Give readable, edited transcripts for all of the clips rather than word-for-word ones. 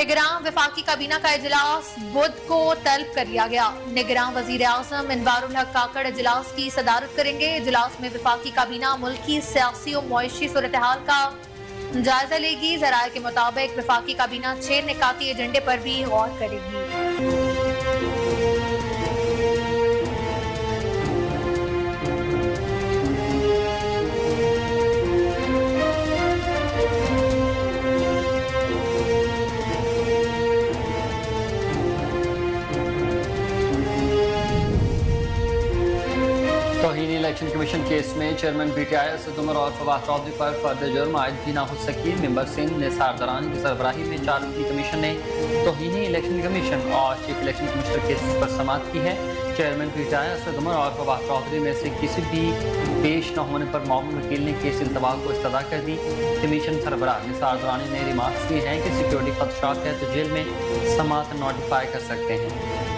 निगरान वफाकी काबीना का इजलास बुध को तलब कर लिया गया। निगरान वजीर आजम अनवारुल हक काकड़ इजलास की सदारत करेंगे। इजलास में वफाकी काबीना मुल्क की सियासी और मुआशी सूरत हाल का जायजा लेगी। जराये के मुताबिक वफाकी काबीना 6 निकाती एजेंडे पर भी गौर करेगी। तौहीन इलेक्शन कमीशन केस में चेयरमैन पीटीआई असद उमर और फवाद चौधरी पर फर्द जुर्म आयद भी ना हो सकी। मेंबर सिंह निसार दरानी की सरबराही में 4 रुकनी कमीशन ने तौहीन इलेक्शन कमीशन और चीफ इलेक्शन कमिश्नर केसेस पर समाअत की है। चेयरमैन पीटीआई असद उमर और फवाद चौधरी में से किसी भी पेश न होने पर मामून वकील ने केस इंतबा को इस्तदा कर दी। कमीशन सरबराह निसार दरानी ने रिमार्क्स दिए हैं कि सिक्योरिटी खदशात है तो जेल में समाअत नोटिफाई कर सकते हैं।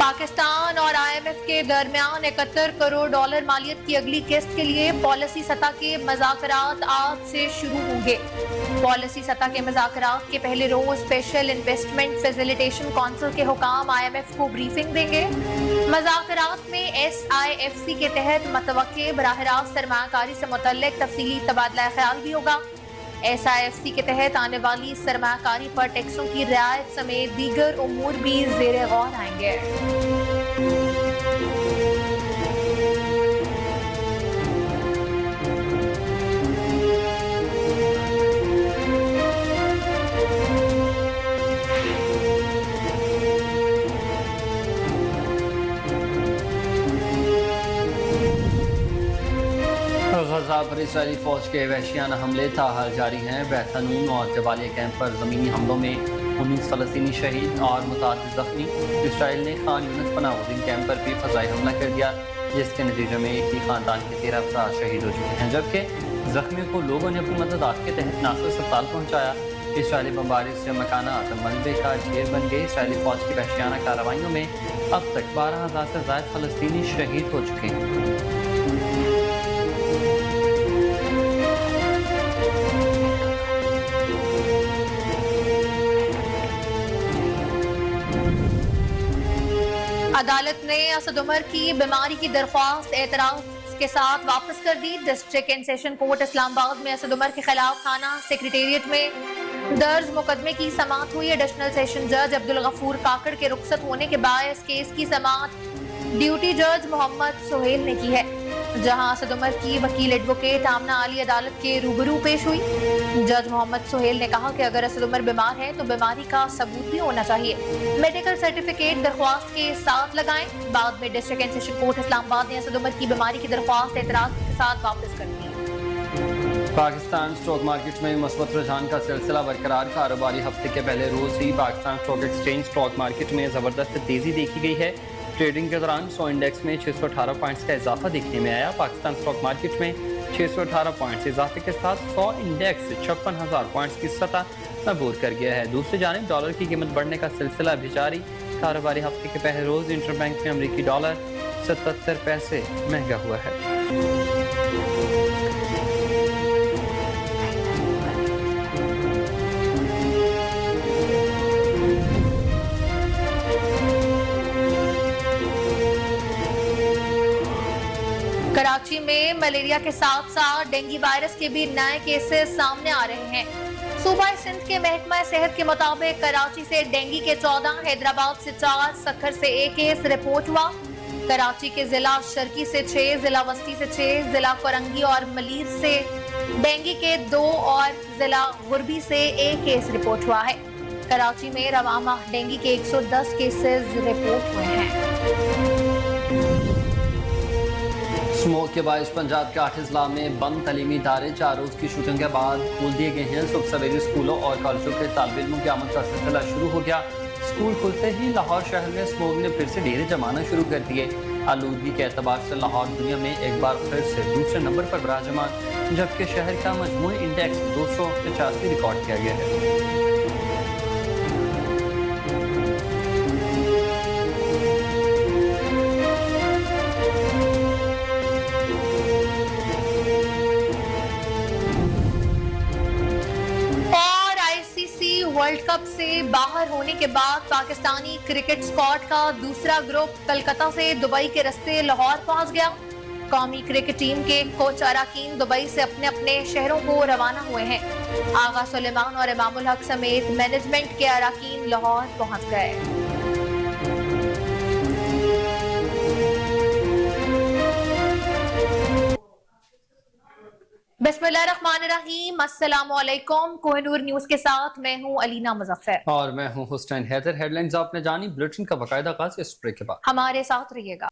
पाकिस्तान और IMF के दरमियान 71 करोड़ डॉलर मालियत की अगली किस्त के लिए पॉलिसी सतह के मज़ाकरात आज से शुरू होंगे। पॉलिसी सतह के मज़ाकरात के पहले रोज स्पेशल इन्वेस्टमेंट फैसिलिटेशन काउंसिल के हुकाम IMF को ब्रीफिंग देंगे। मज़ाकरात में SIFC के तहत मतवक्के बराह रास्त सरमायाकारी से मुतल्लिक तफसीली तबादला ख्याल भी होगा। SIFC के तहत आने वाली सरमायाकारी पर टैक्सों की रियायत समेत दीगर उमूर भी ज़ेरे गौर आएंगे। गजा पर इसराइली फौज के वहशियाना हमले ताहाल जारी हैं। बैथनून और जबालिया कैंप पर ज़मीनी हमलों में 19 फ़लस्तीनी शहीद और मुतादिद ज़ख्मी। इसराइल ने खान यूनिस पनाह कैंप पर भी फ़ज़ाई हमला कर दिया, जिसके नतीजे में एक ही ख़ानदान के 13 अफराद शहीद हो चुके हैं, जबकि ज़ख्मियों को लोगों ने अपनी मददात के तहत नासर अस्पताल पहुँचाया। इसराइली बमबारी से मकानात मलबे का ढेर बन गए। इसराइली फौज की वहशियाना कार्रवाइयों में अब तक 12,000 से ज़ायद फ़लस्तीनी शहीद हो चुके हैं। अदालत ने असद उमर की बीमारी की दरख्वास्त एतराज के साथ वापस कर दी। District and session court Islamabad में असद उमर के खिलाफ थाना सेक्रेटेरिएट में दर्ज मुकदमे की समाअत हुई। एडिशनल सेशन जज अब्दुल गफूर काकड़ के रुखसत होने के बायस केस की समाअत ड्यूटी जज मोहम्मद सोहेल ने की है, जहां असद उमर की वकील एडवोकेट आमना अली अदालत के रूबरू पेश हुई। जज मोहम्मद सोहेल ने कहा कि अगर असद उमर बीमार है तो बीमारी का सबूत भी होना चाहिए। मेडिकल सर्टिफिकेट दरख्वास्त के साथ लगाएं। बाद में district and session court Islamabad ने असद उमर की बीमारी की दरख्वास्त एतराज के साथ वापस कर दी। पाकिस्तान स्टॉक मार्केट में मुस्बत रुझान का सिलसिला बरकरार। कारोबारी हफ्ते के पहले रोज ही Pakistan Stock Exchange stock market में जबरदस्त तेजी देखी गई है। ट्रेडिंग के दौरान 100 इंडेक्स में 618 पॉइंट्स का इजाफा देखने में आया। पाकिस्तान स्टॉक मार्केट में 618 पॉइंट्स इजाफे के साथ 100 इंडेक्स 56,000 पॉइंट्स की सतह अबूर कर गया है। दूसरी जानिब डॉलर की कीमत बढ़ने का सिलसिला भी जारी। कारोबारी हफ्ते के पहले रोज इंटरबैंक में अमरीकी डॉलर 77 पैसे महंगा हुआ है। कराची में मलेरिया के साथ साथ डेंगू वायरस के भी नए केसेस सामने आ रहे हैं। सूबा सिंध के महकमा सेहत के मुताबिक कराची से डेंगू के 14, हैदराबाद से 4, सखर से 1 केस रिपोर्ट हुआ। कराची के जिला शर्की से 6, जिला वस्ती से 6, जिला कोरंगी और मलीर से डेंगू के 2 और जिला गुरबी से 1 केस रिपोर्ट हुआ है। कराची में रवा माह डेंगू के 110 केसेस रिपोर्ट हुए हैं। स्मोक के बायस पंजाब के 8 अजला में बंद तलीमी इदारे 4 रोज की शूटिंग के बाद खोल दिए गए हैं। सुबह सवेरे स्कूलों और कॉलेजों के तालिब इल्मों की आमद का सिलसिला शुरू हो गया। स्कूल खुलते ही लाहौर शहर में स्मोक ने फिर से डेरे जमाना शुरू कर दिए। आलूदगी के एतबार से लाहौर दुनिया में एक बार फिर से दूसरे नंबर पर विराजमान, जबकि शहर का मजमूई इंडेक्स 285 रिकॉर्ड किया गया है। کپ سے باہر ہونے کے بعد پاکستانی کرکٹ اسکواڈ کا دوسرا گروپ کلکتہ سے دبئی کے راستے لاہور پہنچ گیا۔ قومی کرکٹ ٹیم کے کوچ اراکین دبئی سے اپنے اپنے شہروں کو روانہ ہوئے ہیں۔ آغا سلیمان اور امام الحق سمیت مینجمنٹ کے اراکین لاہور پہنچ گئے۔ بسم اللہ الرحمن الرحیم، السلام علیکم۔ کوہ نور نیوز کے ساتھ میں ہوں علینا مظفر اور میں ہوں حسین حیدر۔ ہیڈ لائنز آپ نے جانی، بلیٹن کا باقاعدہ آغاز اس بریک کے بعد ہمارے ساتھ رہیے گا۔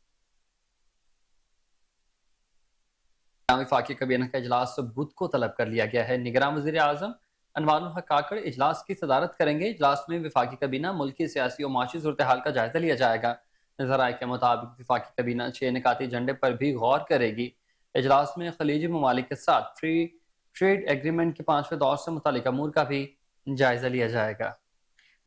وفاقی کابینہ کا اجلاس بدھ کو طلب کر لیا گیا ہے۔ نگراں وزیر اعظم انوار الحق کاکڑ اجلاس کی صدارت کریں گے۔ اجلاس میں وفاقی کابینہ ملکی سیاسی و معاشی صورتحال کا جائزہ لیا جائے گا۔ ذرائع کے مطابق وفاقی کابینہ 6 نکاتی ایجنڈے پر بھی غور کرے گی۔ اجلاس میں خلیجی ممالک کے ساتھ فری ٹریڈ ایگریمنٹ کے 5ویں دور سے متعلق امور کا بھی جائزہ لیا جائے گا۔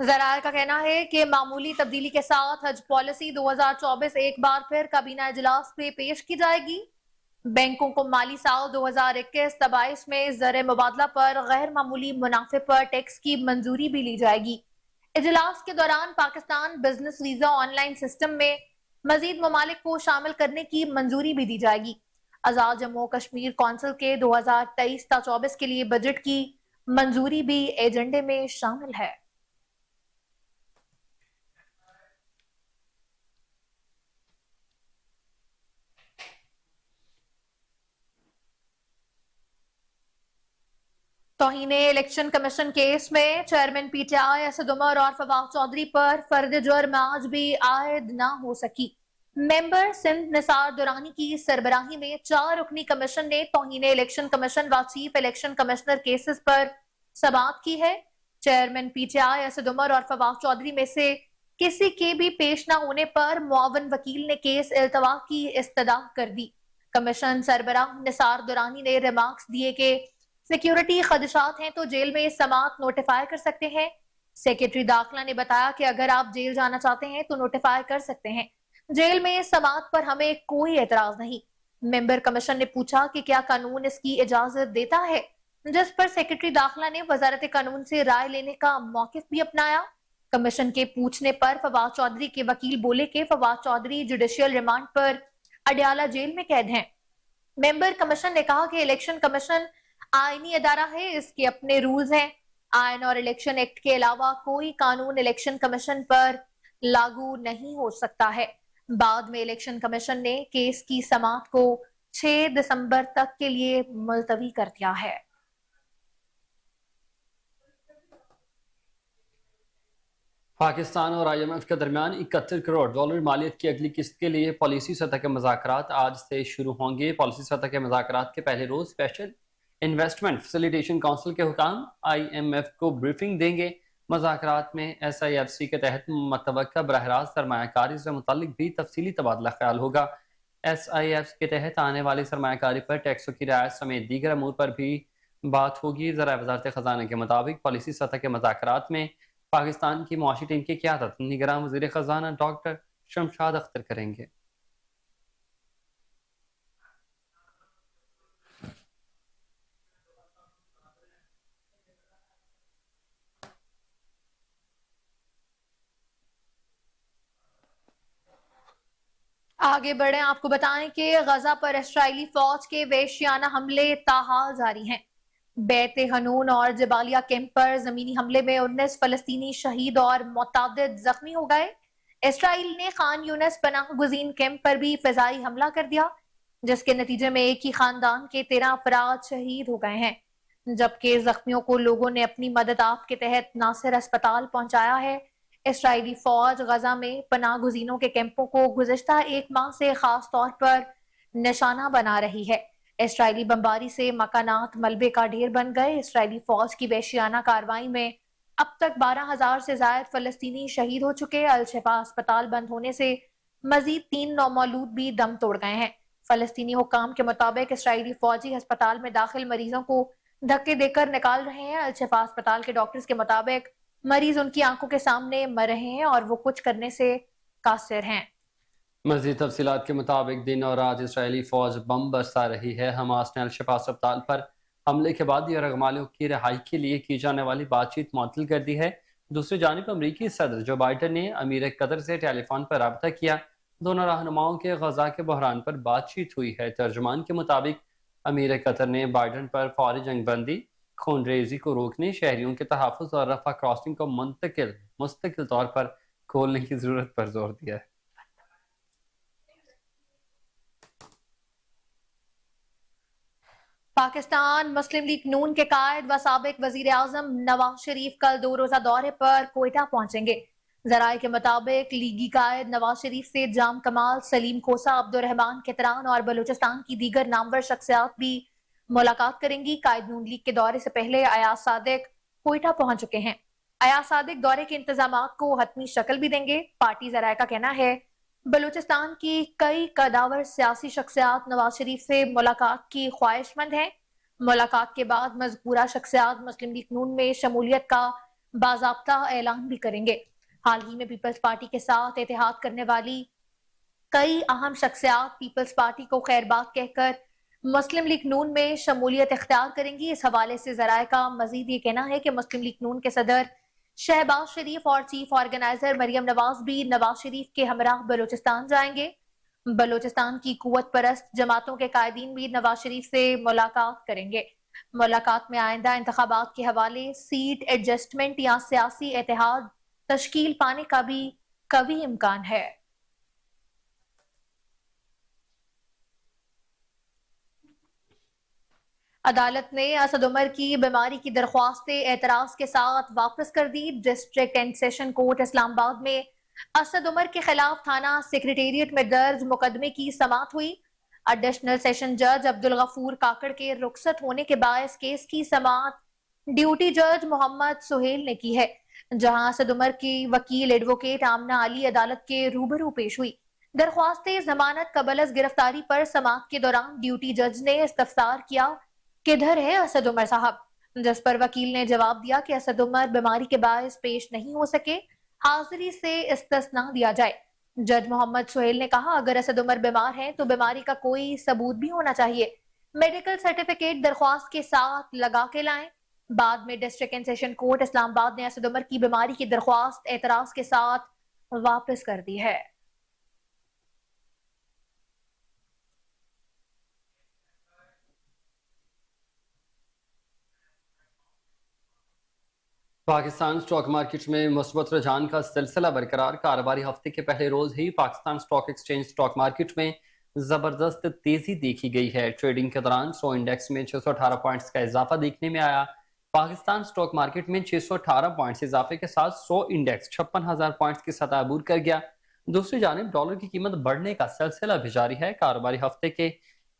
ذرائع کا کہنا ہے کہ معمولی تبدیلی کے ساتھ حج پالیسی 2024 ایک بار پھر کابینہ اجلاس میں پیش کی جائے گی۔ بینکوں کو مالی سال 2021-22 میں زر مبادلہ پر غیر معمولی منافع پر ٹیکس کی منظوری بھی لی جائے گی۔ اجلاس کے دوران Pakistan business visa on line system میں مزید ممالک کو شامل کرنے کی منظوری بھی دی جائے گی۔ آزاد جموں کشمیر کونسل کے 2023-24 کے لیے بجٹ کی منظوری بھی ایجنڈے میں شامل ہے۔ توہین الیکشن کمیشن کیس میں chairman P T I Asad Umar اور فواد چودھری پر فرد جرم آج بھی عائد نہ ہو سکی۔ ممبر سندھ نثار درانی کی سربراہی میں 4 رکنی کمیشن نے توہین الیکشن کمیشن و چیف الیکشن کمشنر کیسز پر سماعت کی ہے۔ Chairman P T I Asad Umar اور فواد چودھری میں سے کسی کے بھی پیش نہ ہونے پر معاون وکیل نے کیس التوا کی استدعا کر دی۔ کمیشن سربراہ نثار درانی نے ریمارکس دیے کہ سیکیورٹی خدشات ہیں تو جیل میں سماعت نوٹیفائی کر سکتے ہیں۔ سیکریٹری داخلہ نے بتایا کہ اگر آپ جیل جانا چاہتے ہیں تو نوٹیفائی کر سکتے ہیں، جیل میں سماعت پر ہمیں کوئی اعتراض نہیں۔ ممبر کمیشن نے پوچھا کہ کیا قانون اس کی اجازت دیتا ہے، جس پر سیکریٹری داخلہ نے وزارت قانون سے رائے لینے کا موقف بھی اپنایا۔ کمیشن کے پوچھنے پر فواد چودھری کے وکیل بولے کہ فواد چودھری جوڈیشل ریمانڈ پر اڈیالہ جیل میں قید ہیں۔ ممبر کمیشن نے کہا کہ الیکشن کمیشن آئینی ادارہ ہے، اس کے اپنے رولز ہیں۔ آئین اور الیکشن ایکٹ کے علاوہ کوئی قانون الیکشن کمیشن پر لاگو نہیں ہو سکتا ہے۔ بعد میں الیکشن کمیشن نے کیس کی سماعت کو 6 دسمبر تک کے لیے ملتوی کر دیا ہے۔ پاکستان اور آئی ایم ایف کے درمیان 71 کروڑ ڈالر مالیت کی اگلی قسط کے لیے پالیسی سطح کے مذاکرات آج سے شروع ہوں گے۔ پالیسی سطح کے مذاکرات کے پہلے روز اسپیشل انویسٹمنٹ فیسیلیٹیشن کونسل کے حکام آئی ایم ایف کو بریفنگ دیں گے۔ مذاکرات میں ایس آئی ایف سی کے تحت متوقع براہ راست سرمایہ کاری سے متعلق بھی تفصیلی تبادلہ خیال ہوگا۔ ایس آئی ایف کے تحت آنے والی سرمایہ کاری پر ٹیکسوں کی رعایت سمیت دیگر امور پر بھی بات ہوگی۔ ذرائع وزارت خزانہ کے مطابق پالیسی سطح کے مذاکرات میں پاکستان کی معاشی ٹیم کی قیادت نگراں وزیر خزانہ ڈاکٹر شمشاد اختر کریں گے۔ آگے بڑھیں، آپ کو بتائیں کہ غزہ پر اسرائیلی فوج کے وحشیانہ حملے تاحال جاری ہیں۔ بیت حنون اور جبالیہ کیمپ پر زمینی حملے میں 19 فلسطینی شہید اور متعدد زخمی ہو گئے۔ اسرائیل نے خان یونس پناہ گزین کیمپ پر بھی فضائی حملہ کر دیا، جس کے نتیجے میں ایک ہی خاندان کے 13 افراد شہید ہو گئے ہیں، جبکہ زخمیوں کو لوگوں نے اپنی مدد آپ کے تحت ناصر اسپتال پہنچایا ہے۔ اسرائیلی فوج غزہ میں پناہ گزینوں کے کیمپوں کو گزشتہ 1 ماہ سے خاص طور پر نشانہ بنا رہی ہے۔ اسرائیلی بمباری سے مکانات ملبے کا ڈھیر بن گئے۔ اسرائیلی فوج کی وحشیانہ کارروائی میں اب تک 12,000 سے زائد فلسطینی شہید ہو چکے۔ الشفا اسپتال بند ہونے سے مزید 3 نومولود بھی دم توڑ گئے ہیں۔ فلسطینی حکام کے مطابق اسرائیلی فوجی ہسپتال میں داخل مریضوں کو دھکے دے کر نکال رہے ہیں۔ الشفا اسپتال کے ڈاکٹرز کے مطابق مریض ان کی آنکھوں کے سامنے مر رہے ہیں اور وہ کچھ کرنے سے قاصر ہیں۔ مزید تفصیلات کے مطابق دن اور رات اسرائیلی فوج بم برسا رہی ہے۔ حماس نے الشفا اسپتال پر حملے کے بعد یرغمالیوں کی رہائی کے لیے کی جانے والی بات چیت معطل کر دی ہے۔ دوسری جانب امریکی صدر جو بائیڈن نے امیر قطر سے ٹیلی فون پر رابطہ کیا، دونوں رہنماؤں کے غزہ کے بحران پر بات چیت ہوئی ہے۔ ترجمان کے مطابق امیر قطر نے بائیڈن پر فوری جنگ بندی، خون ریزی کو روکنے، شہریوں کے تحفظ اور رفح کراسنگ کو مستقل طور پر کھولنے کی ضرورت پر زور دیا ہے۔ پاکستان مسلم لیگ نون کے قائد و سابق وزیر اعظم نواز شریف کل 2 روزہ دورے پر کوئٹہ پہنچیں گے۔ ذرائع کے مطابق لیگی قائد نواز شریف سے جام کمال، سلیم کھوسہ، عبدالرحمان کتران اور بلوچستان کی دیگر نامور شخصیات بھی ملاقات کریں گی۔ قائد نون لیگ کے دورے سے پہلے ایاز صادق کوئٹہ پہنچ چکے ہیں۔ ایاز صادق دورے کے انتظامات کو حتمی شکل بھی دیں گے۔ پارٹی ذرائع کا کہنا ہے بلوچستان کی کئی قداور سیاسی شخصیات نواز شریف سے ملاقات کی خواہش مند ہیں۔ ملاقات کے بعد مذکورہ شخصیات مسلم لیگ نون میں شمولیت کا باضابطہ اعلان بھی کریں گے۔ حال ہی میں پیپلز پارٹی کے ساتھ اتحاد کرنے والی کئی اہم شخصیات پیپلز پارٹی کو خیر بات کہہ کر مسلم لیگ نون میں شمولیت اختیار کریں گی۔ اس حوالے سے ذرائع کا مزید یہ کہنا ہے کہ مسلم لیگ نون کے صدر شہباز شریف اور چیف آرگنائزر مریم نواز بھی نواز شریف کے ہمراہ بلوچستان جائیں گے۔ بلوچستان کی قوت پرست جماعتوں کے قائدین بھی نواز شریف سے ملاقات کریں گے۔ ملاقات میں آئندہ انتخابات کے حوالے سیٹ ایڈجسٹمنٹ یا سیاسی اتحاد تشکیل پانے کا بھی قوی امکان ہے۔ عدالت نے اسد عمر کی بیماری کی درخواست اعتراض کے ساتھ واپس کر دی۔ ڈسٹرکٹ اینڈ سیشن کورٹ اسلام آباد میں اسد عمر کے خلاف تھانہ سیکریٹریٹ میں درج مقدمے کی سماعت ہوئی۔ ایڈیشنل سیشن جج عبدالغفور کاکڑ کے رخصت ہونے کے باعث کیس کی سماعت ڈیوٹی جج محمد سہیل نے کی ہے، جہاں اسد عمر کی وکیل ایڈوکیٹ آمنہ علی عدالت کے روبرو پیش ہوئی۔ درخواست ضمانت قبل از گرفتاری پر سماعت کے دوران ڈیوٹی جج نے استفسار کیا کدھر ہے اسد عمر صاحب، جس پر وکیل نے جواب دیا کہ اسد عمر بیماری کے باعث پیش نہیں ہو سکے، حاضری سے استثناء دیا جائے۔ جج محمد سہیل نے کہا اگر اسد عمر بیمار ہیں تو بیماری کا کوئی ثبوت بھی ہونا چاہیے، میڈیکل سرٹیفکیٹ درخواست کے ساتھ لگا کے لائیں۔ بعد میں ڈسٹرکٹ اینڈ سیشن کورٹ اسلام آباد نے اسد عمر کی بیماری کی درخواست اعتراض کے ساتھ واپس کر دی ہے۔ پاکستان سٹاک مارکیٹ میں مثبت رجحان کا سلسلہ برقرار۔ کاروباری ہفتے کے پہلے روز ہی Pakistan Stock Exchange stock market میں زبردست تیزی دیکھی گئی ہے۔ ٹریڈنگ کے دوران 100 انڈیکس میں 618 پوائنٹس کا اضافہ دیکھنے میں آیا۔ پاکستان سٹاک مارکیٹ میں 618 پوائنٹس اضافے کے ساتھ 100 انڈیکس 56,000 پوائنٹس کی سطح عبور کر گیا۔ دوسری جانب ڈالر کی قیمت بڑھنے کا سلسلہ بھی جاری ہے۔ کاروباری ہفتے کے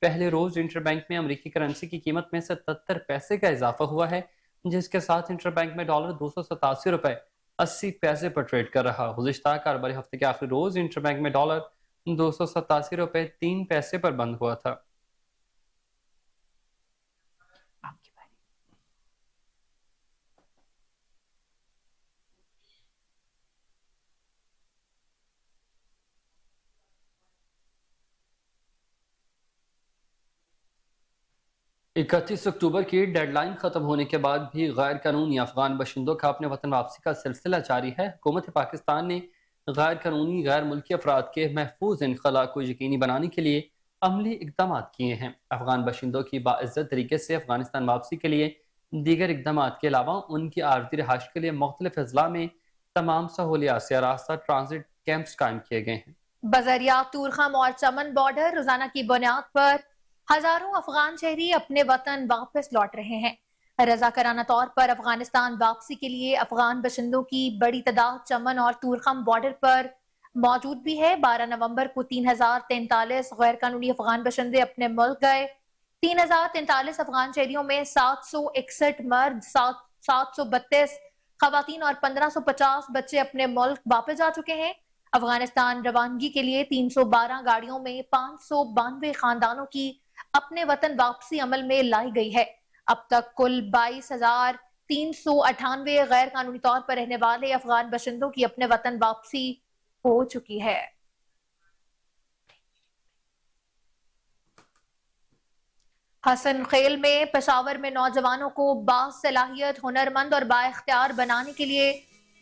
پہلے روز انٹر بینک میں امریکی کرنسی کی قیمت میں 77 پیسے کا اضافہ ہوا ہے، جس کے ساتھ انٹر بینک میں ڈالر 287 روپے 80 پیسے پر ٹریڈ کر رہا۔ گزشتہ کاروباری ہفتے کے آخری روز انٹر بینک میں ڈالر 287 روپے 3 پیسے پر بند ہوا تھا۔ 31 اکتوبر کی ڈیڈ لائن ختم ہونے کے بعد بھی غیر قانونی افغان باشندوں کا اپنے وطن واپسی کا سلسلہ جاری ہے۔ حکومت پاکستان نے غیر قانونی غیر ملکی افراد کے محفوظ انخلاء کو یقینی بنانے کے لیے عملی اقدامات کیے ہیں۔ افغان باشندوں کی باعزت طریقے سے افغانستان واپسی کے لیے دیگر اقدامات کے علاوہ ان کی عارضی رہائش کے لیے مختلف اضلاع میں تمام سہولیات سے آراستہ ٹرانزٹ کیمپس قائم کیے گئے ہیں۔ بذریعہ تورخم اور چمن بارڈر روزانہ کی بنیاد پر ہزاروں افغان شہری اپنے وطن واپس لوٹ رہے ہیں۔ رضاکارانہ طور پر افغانستان واپسی کے لیے افغان باشندوں کی بڑی تعداد چمن اور تورخم بارڈر پر موجود بھی ہے۔ 12 نومبر کو 3043 غیر قانونی افغان باشندے اپنے ملک گئے۔ 3043 افغان شہریوں میں 761 مرد، 732 خواتین اور 1550 بچے اپنے ملک واپس جا چکے ہیں۔ افغانستان روانگی کے لیے 312 گاڑیوں میں 592 خاندانوں کی اپنے وطن واپسی عمل میں لائی گئی ہے۔ اب تک کل 22,398 غیر قانونی طور پر رہنے والے افغان باشندوں کی اپنے وطن واپسی ہو چکی ہے۔ حسن خیل میں پشاور میں نوجوانوں کو باصلاحیت، ہنرمند اور بااختیار بنانے کے لیے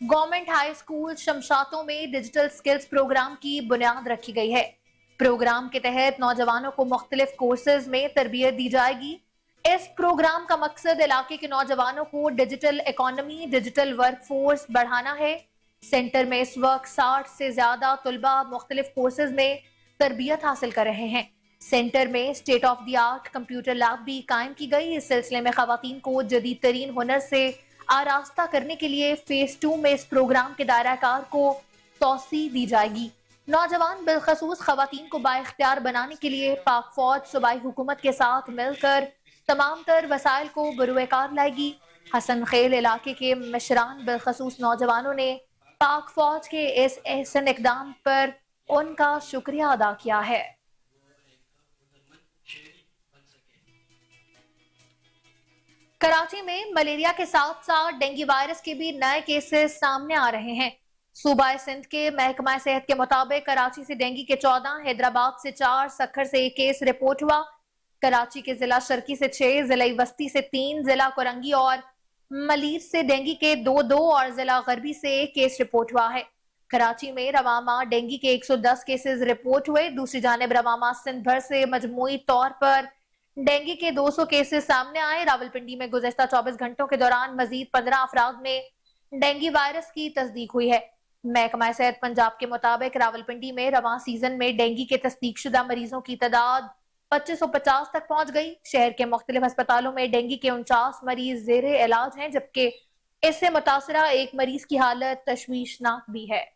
गवर्नमेंट हाई स्कूल शमशातों में डिजिटल स्किल्स प्रोग्राम की बुनियाद रखी गई है। प्रोग्राम के तहत नौजवानों को मुख्तलिफ कोर्सेज में तरबियत दी जाएगी। इस प्रोग्राम का मकसद इलाके के नौजवानों को digital economy, digital work force बढ़ाना है। सेंटर में इस वक्त 60 से ज्यादा तुलबा मुख्तलिफ कोर्सेज में तरबियत हासिल कर रहे हैं। सेंटर में state of the art computer lab भी कायम की गई। इस सिलसिले में खवातीन को जदीद तरीन हुनर से आरास्ता करने के लिए फेज 2 में इस प्रोग्राम के दायरा कार को तौसी दी जाएगी। नौजवान बिलखसूस खवातीन को बाइख्तियार बनाने के लिए पाक फौज सूबाई हुकूमत के साथ मिलकर तमाम तर वसाइल को बरूएकार लाएगी। हसन खेल इलाके के मिशरान बिलखसूस नौजवानों ने पाक फौज के इस एहसन इकदाम पर उनका शुक्रिया अदा किया है। कराची में मलेरिया के साथ साथ डेंगू वायरस के भी नए केसेस सामने आ रहे हैं। सूबा सिंध के महकमा सेहत के मुताबिक कराची से डेंगू के 14, हैदराबाद से 4, सक्खर से 1 केस रिपोर्ट हुआ। कराची के जिला शर्की से 6, जिला वस्ती से 3, जिला कोरंगी और मलीर से डेंगू के 2 और जिला गरबी से 1 केस रिपोर्ट हुआ है। कराची में रवामा डेंगू के 110 केसेस रिपोर्ट हुए। दूसरी जानिब रवामा सिंध भर से मजमूई तौर पर डेंगू के 200 केसेस सामने आए। रावलपिंडी में गुज़श्ता 24 घंटों के दौरान मजीद 15 अफराद में डेंगू वायरस की तस्दीक हुई है। महकमा सेहत पंजाब के मुताबिक रावलपिंडी में रवां सीजन में डेंगू के तस्दीक शुदा मरीजों की तादाद 2550 तक पहुंच गई। शहर के मुख्तलिफ अस्पतालों में डेंगू के 49 मरीज ज़ेरे इलाज हैं, जबकि इससे मुतासरा एक मरीज की हालत तशवीशनाक भी है।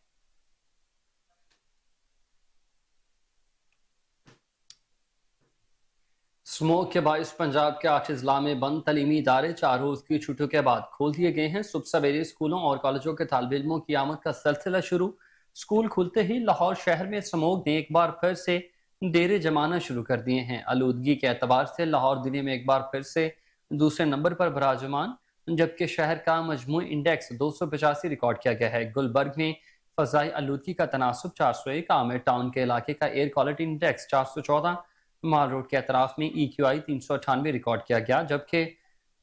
स्मोक के बाइस पंजाब के 8 अजला में बंद तलीमी इदारे 4 रोज की छुट्टियों के बाद खोल दिए गए हैं। सुबह सवेरे स्कूलों और कॉलेजों के तालिब इल्मों की आमद का सिलसिला शुरू। स्कूल खुलते ही लाहौर शहर में स्मोक ने एक बार फिर से डेरे जमाना शुरू कर दिए हैं। आलूदगी के एतबार से लाहौर दुनिया में एक बार फिर से दूसरे नंबर पर बराजमान, जबकि शहर का मजमूई इंडेक्स 285 रिकॉर्ड किया गया है। गुलबर्ग में फजाई आलूदगी का तनासब 401, आमिर टाउन के इलाके का एयर क्वालिटी इंडेक्स 414, माल रोड के अतराफ में EQI 398 रिकॉर्ड किया गया। जबकि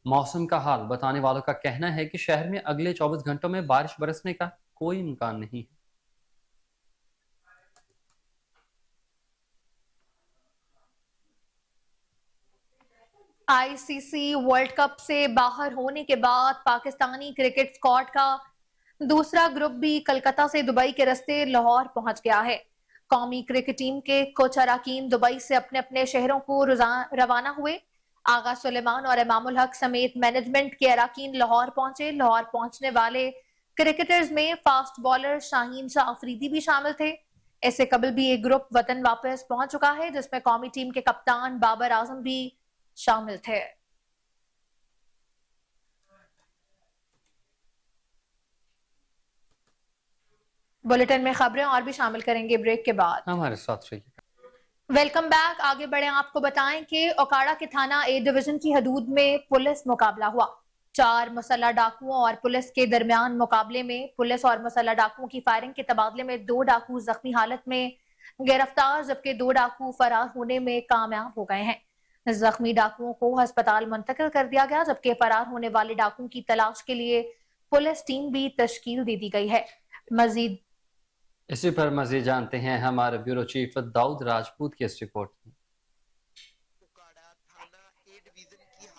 मौसम का हाल बताने वालों का कहना है कि शहर में अगले 24 घंटों में बारिश बरसने का कोई इम्कान नहीं है। ICC वर्ल्ड कप से बाहर होने के बाद पाकिस्तानी क्रिकेट स्क्वाड का दूसरा ग्रुप भी कलकत्ता से दुबई के रास्ते लाहौर पहुंच गया है। कौमी क्रिकेट टीम के कुछ अरकान दुबई से अपने अपने शहरों को रवाना हुए। आगा सुलेमान और इमामुल हक समेत मैनेजमेंट के अरकान लाहौर पहुंचे। लाहौर पहुंचने वाले क्रिकेटर्स में फास्ट बॉलर शाहीन शाह अफरीदी भी शामिल थे। इससे कबल भी एक ग्रुप वतन वापस पहुंच चुका है, जिसमें कौमी टीम के कप्तान बाबर आजम भी शामिल थे। बुलेटिन में खबरें और भी शामिल करेंगे ब्रेक के बाद। हमारे साथ रहिए। Welcome back. आगे बढ़े आपको बताएं कि ओकाड़ा के थाना ए डिवीजन की हदूद में पुलिस मुकाबला हुआ। 4 मुसल्ला डाकुओं और पुलिस के दरमियान मुकाबले में पुलिस और मुसल्ला डाकुओं की फायरिंग के तबादले में 2 डाकू जख्मी हालत में गिरफ्तार, जबकि 2 डाकू फरार होने में कामयाब हो गए हैं। जख्मी डाकुओं को अस्पताल मुंतकिल कर दिया गया, जबकि फरार होने वाले डाकुओं की तलाश के लिए पुलिस टीम भी तश्कील दे दी गई है। मजीद इसी पर मजीद जानते हैं हमारे ब्यूरो चीफ दाऊद राजपूत की इस रिपोर्ट में।